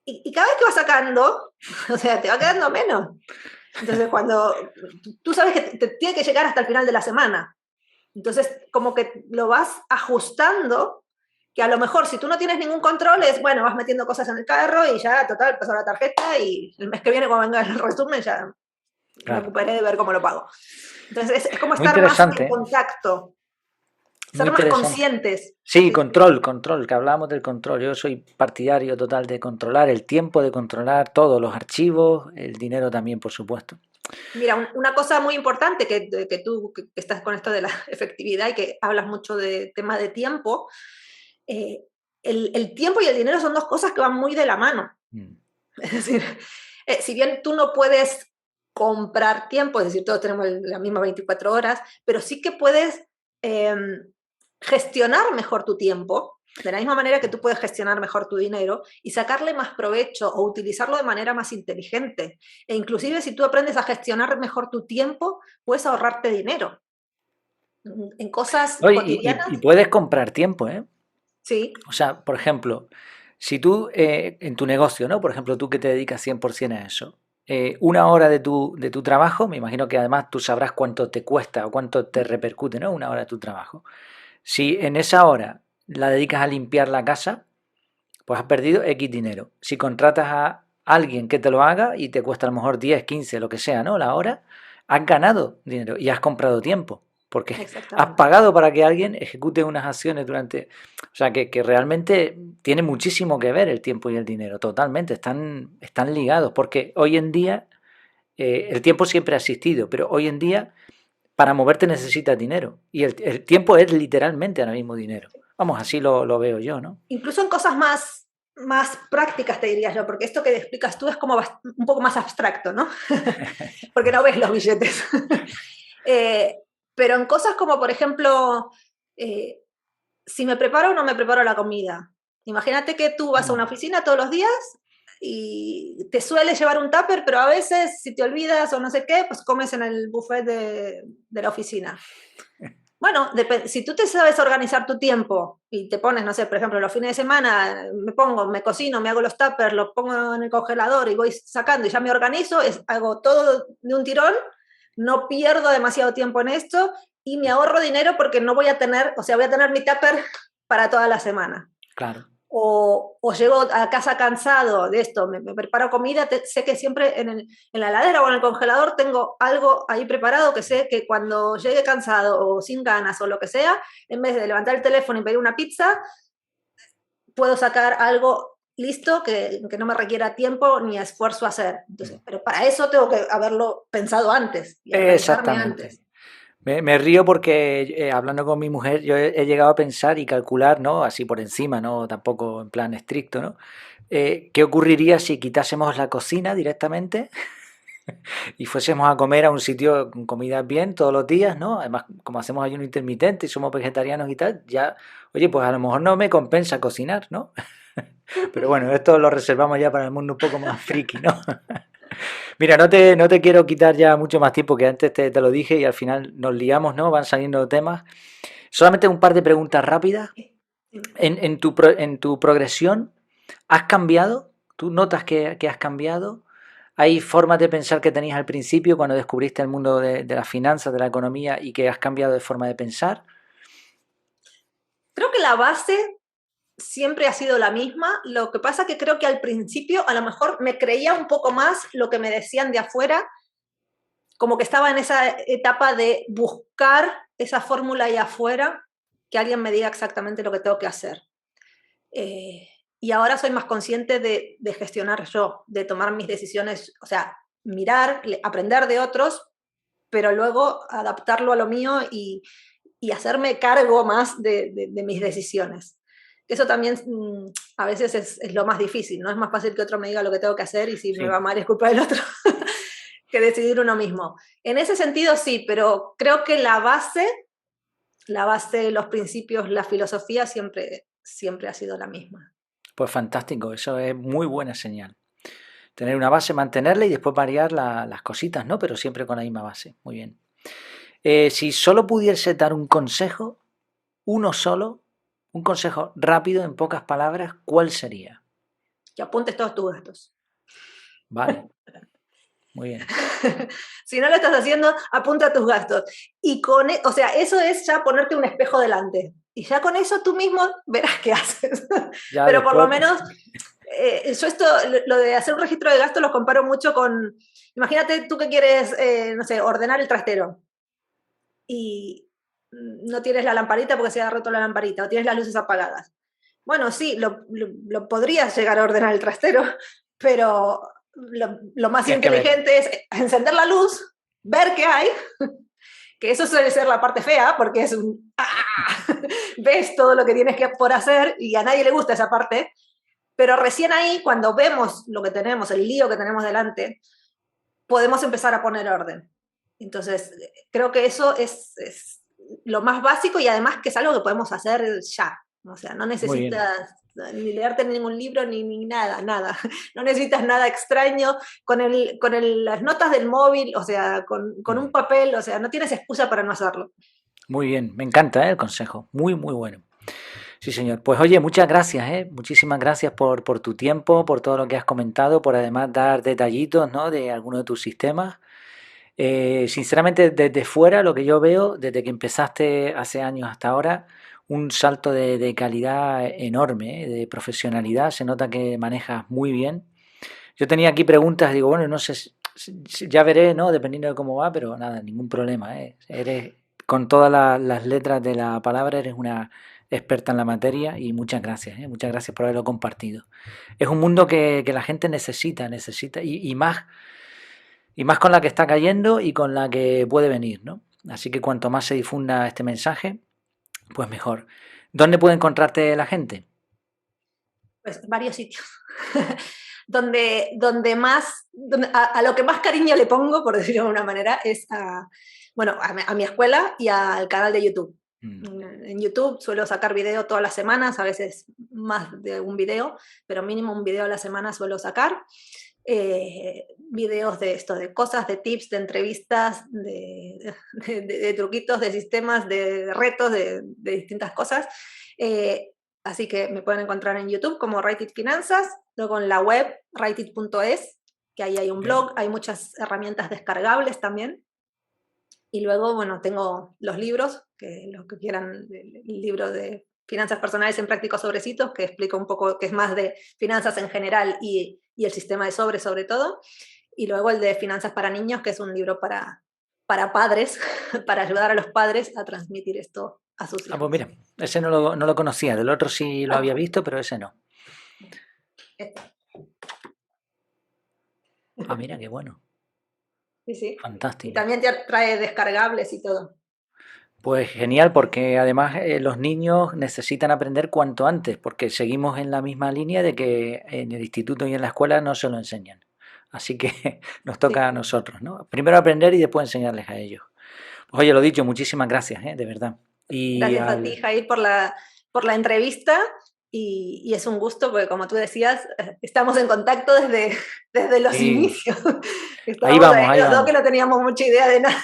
[SPEAKER 2] Y cada vez que vas sacando, o sea, te va quedando menos. Entonces, cuando tú sabes que te tiene que llegar hasta el final de la semana, entonces como que lo vas ajustando, que a lo mejor si tú no tienes ningún control es, bueno, vas metiendo cosas en el carro y ya, total, pasó la tarjeta y el mes que viene cuando venga el resumen ya me
[SPEAKER 1] Claro.
[SPEAKER 2] ocuparé de ver cómo lo pago. Entonces es como
[SPEAKER 1] Muy
[SPEAKER 2] estar más
[SPEAKER 1] interesante,
[SPEAKER 2] en
[SPEAKER 1] ¿eh?
[SPEAKER 2] contacto,
[SPEAKER 1] Muy
[SPEAKER 2] ser más
[SPEAKER 1] interesante.
[SPEAKER 2] conscientes.
[SPEAKER 1] Sí,
[SPEAKER 2] Sí.
[SPEAKER 1] control, que hablamos del control. Yo soy partidario total de controlar el tiempo, de controlar todos los archivos, el dinero también, por supuesto.
[SPEAKER 2] Mira, una cosa muy importante que tú que estás con esto de la efectividad y que hablas mucho de temas de tiempo, eh, el tiempo y el dinero son dos cosas que van muy de la mano.
[SPEAKER 1] Mm.
[SPEAKER 2] Es decir, si bien tú no puedes comprar tiempo, es decir, todos tenemos las mismas 24 horas, pero sí que puedes eh, gestionar mejor tu tiempo, de la misma manera que tú puedes gestionar mejor tu dinero y sacarle más provecho o utilizarlo de manera más inteligente. E inclusive si tú aprendes a gestionar mejor tu tiempo, puedes ahorrarte dinero en cosas
[SPEAKER 1] Oye, y
[SPEAKER 2] cotidianas.
[SPEAKER 1] puedes comprar tiempo, ¿eh?
[SPEAKER 2] Sí,
[SPEAKER 1] O sea, por ejemplo, si tú en tu negocio, ¿no? Por ejemplo, tú que te dedicas 100% a eso, una hora de tu trabajo, me imagino que además tú sabrás cuánto te cuesta o cuánto te repercute, ¿no? Una hora de tu trabajo. Si en esa hora la dedicas a limpiar la casa, pues has perdido X dinero. Si contratas a alguien que te lo haga y te cuesta a lo mejor 10, 15, lo que sea, ¿no? La hora, has ganado dinero y has comprado tiempo, porque has
[SPEAKER 2] exactamente.
[SPEAKER 1] pagado para que alguien ejecute unas acciones durante... O sea, que realmente tiene muchísimo que ver el tiempo y el dinero, totalmente, están ligados, porque hoy en día el tiempo siempre ha existido, pero hoy en día para moverte necesitas dinero y el tiempo es literalmente ahora mismo dinero. Vamos, así lo veo yo, ¿no?
[SPEAKER 2] Incluso en cosas más prácticas, te diría yo, porque esto que explicas tú es como un poco más abstracto, ¿no? Porque no ves los billetes. Eh, pero en cosas como, por ejemplo, eh, si me preparo o no me preparo la comida. Imagínate que tú vas a una oficina todos los días y te suele llevar un tupper, pero a veces si te olvidas o no sé qué, pues comes en el buffet de la oficina. Bueno, si tú te sabes organizar tu tiempo y te pones, no sé, por ejemplo, los fines de semana me cocino, me hago los tuppers, los pongo en el congelador y voy sacando y ya me organizo, hago todo de un tirón, no pierdo demasiado tiempo en esto y me ahorro dinero porque no voy a tener, o sea, voy a tener mi tupper para toda la semana.
[SPEAKER 1] Claro.
[SPEAKER 2] O llego a casa cansado de esto, me preparo comida, sé que siempre en la heladera o en el congelador tengo algo ahí preparado que sé que cuando llegue cansado o sin ganas o lo que sea, en vez de levantar el teléfono y pedir una pizza, puedo sacar algo listo que no me requiera tiempo ni esfuerzo hacer. Entonces, pero para eso tengo que haberlo pensado antes y organizarme
[SPEAKER 1] Exactamente.
[SPEAKER 2] antes.
[SPEAKER 1] Me río porque hablando con mi mujer yo he llegado a pensar y calcular, ¿no? Así por encima, ¿no? Tampoco en plan estricto, ¿no? ¿Qué ocurriría si quitásemos la cocina directamente y fuésemos a comer a un sitio con comida bien todos los días, ¿no? Además, como hacemos ayuno intermitente y somos vegetarianos y tal, ya, oye, pues a lo mejor no me compensa cocinar, ¿no? Pero bueno, esto lo reservamos ya para el mundo un poco más friki, ¿no? Mira, no te quiero quitar ya mucho más tiempo, que antes te lo dije y al final nos liamos, ¿no? Van saliendo temas. Solamente un par de preguntas rápidas. En tu progresión, ¿has cambiado? ¿Tú notas que has cambiado? ¿Hay formas de pensar que tenías al principio cuando descubriste el mundo de las finanzas, de la economía y que has cambiado de forma de pensar?
[SPEAKER 2] Creo que la base siempre ha sido la misma. Lo que pasa que creo que al principio a lo mejor me creía un poco más lo que me decían de afuera, como que estaba en esa etapa de buscar esa fórmula ahí afuera, que alguien me diga exactamente lo que tengo que hacer. Y ahora soy más consciente de gestionar yo, de tomar mis decisiones, o sea, mirar, aprender de otros, pero luego adaptarlo a lo mío y hacerme cargo más de mis decisiones. Eso también a veces es lo más difícil, ¿no? Es más fácil que otro me diga lo que tengo que hacer y si me
[SPEAKER 1] Sí.
[SPEAKER 2] va mal es culpa del otro que decidir uno mismo. En ese sentido sí, pero creo que la base, los principios, la filosofía siempre ha sido la misma.
[SPEAKER 1] Pues fantástico, eso es muy buena señal. Tener una base, mantenerla y después variar las cositas, ¿no? Pero siempre con la misma base. Muy bien. Si solo pudiese dar un consejo, uno solo, un consejo rápido en pocas palabras, ¿cuál sería?
[SPEAKER 2] Que apuntes todos tus gastos.
[SPEAKER 1] Vale, muy bien.
[SPEAKER 2] Si no lo estás haciendo, apunta tus gastos. Y o sea, eso es ya ponerte un espejo delante. Y ya con eso tú mismo verás qué haces.
[SPEAKER 1] Ya
[SPEAKER 2] Pero por lo
[SPEAKER 1] después,
[SPEAKER 2] menos, yo esto, lo de hacer un registro de gastos lo comparo mucho con, imagínate tú que quieres, no sé, ordenar el trastero. Y no tienes la lamparita porque se ha roto la lamparita, o tienes las luces apagadas. Bueno, sí, lo podrías llegar a ordenar el trastero, pero lo más
[SPEAKER 1] tienes que ver.
[SPEAKER 2] inteligente es encender la luz, ver qué hay, que eso suele ser la parte fea, porque es un... ¡ah! Ves todo lo que tienes que por hacer y a nadie le gusta esa parte, pero recién ahí, cuando vemos lo que tenemos, el lío que tenemos delante, podemos empezar a poner orden. Entonces, creo que eso es lo más básico y además que es algo que podemos hacer ya. O sea, no
[SPEAKER 1] Muy bien.
[SPEAKER 2] necesitas ni leerte ningún libro ni nada, nada. No necesitas nada extraño. Las notas del móvil, o sea, con un papel, o sea, no tienes excusa para no hacerlo.
[SPEAKER 1] Muy bien, me encanta, el consejo. Muy, muy bueno. Sí, señor. Pues oye, muchas gracias, ¿eh? Muchísimas gracias por tu tiempo, por todo lo que has comentado, por además dar detallitos, ¿no? De algunos de tus sistemas. Sinceramente, desde fuera, lo que yo veo, desde que empezaste hace años hasta ahora, un salto de calidad enorme, de profesionalidad. Se nota que manejas muy bien. Yo tenía aquí preguntas, digo, bueno, no sé, ya veré, ¿no? Dependiendo de cómo va, pero nada, ningún problema, ¿eh? Eres, con todas las letras de la palabra, eres una experta en la materia y muchas gracias, ¿eh? Muchas gracias por haberlo compartido. Es un mundo que la gente necesita y más con la que está cayendo y con la que puede venir, ¿no? Así que cuanto más se difunda este mensaje, pues mejor. ¿Dónde puede encontrarte la gente?
[SPEAKER 2] Pues varios sitios. donde más, a lo que más cariño le pongo, por decirlo de una manera, es bueno, a mi escuela y al canal de YouTube. En YouTube suelo sacar video todas las semanas, a veces más de un video, pero mínimo un video a la semana suelo sacar. videos de esto, de cosas, de tips, de entrevistas, de truquitos, de sistemas, de retos, de distintas cosas. Así que me pueden encontrar en YouTube como Write It Finanzas, luego en la web writeit.es, que ahí hay un blog, hay muchas herramientas descargables también. Y luego, bueno, tengo los libros, que los que quieran, el libro de Finanzas Personales en Prácticos Sobrecitos, que explica un poco, que es más de finanzas en general y el sistema de sobres sobre todo. Y luego el de Finanzas para Niños, que es un libro para padres, para ayudar a los padres a transmitir esto a sus hijos.
[SPEAKER 1] Pues mira, ese no lo conocía, del otro sí lo había visto, pero ese no. Mira, qué bueno.
[SPEAKER 2] Sí.
[SPEAKER 1] Fantástico.
[SPEAKER 2] Y también trae descargables y todo.
[SPEAKER 1] Pues genial, porque además los niños necesitan aprender cuanto antes, porque seguimos en la misma línea de que en el instituto y en la escuela no se lo enseñan. Así que nos toca a nosotros, ¿no? Primero aprender y después enseñarles a ellos. Pues oye, lo dicho, muchísimas gracias, de verdad.
[SPEAKER 2] Gracias a ti, Jair, por la entrevista. Y es un gusto porque, como tú decías, estamos en contacto desde los inicios.
[SPEAKER 1] Ahí vamos,
[SPEAKER 2] los dos que no teníamos mucha idea de nada.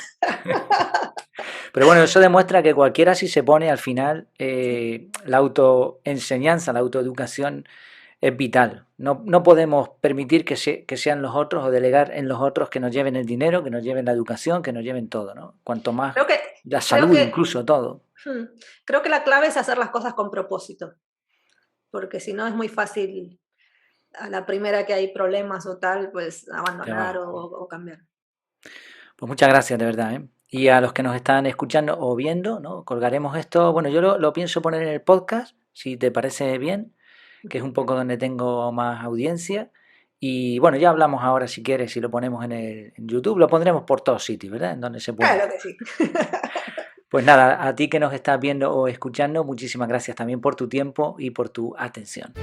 [SPEAKER 1] Pero bueno, eso demuestra que cualquiera si se pone al final, la autoenseñanza, la autoeducación es vital. No podemos permitir que sean los otros o delegar en los otros que nos lleven el dinero, que nos lleven la educación, que nos lleven todo, ¿no? Cuanto más la salud, incluso todo.
[SPEAKER 2] Creo que la clave es hacer las cosas con propósito, porque si no es muy fácil a la primera que hay problemas o tal, pues abandonar o cambiar.
[SPEAKER 1] Pues muchas gracias, de verdad, ¿eh? Y a los que nos están escuchando o viendo, ¿no? Colgaremos esto. Bueno, yo lo pienso poner en el podcast, si te parece bien, que es un poco donde tengo más audiencia. Y bueno, ya hablamos ahora, si quieres, si lo ponemos en YouTube, lo pondremos por todos sitios, ¿verdad? En donde se pueda.
[SPEAKER 2] Claro que sí.
[SPEAKER 1] Pues nada, a ti que nos estás viendo o escuchando, muchísimas gracias también por tu tiempo y por tu atención.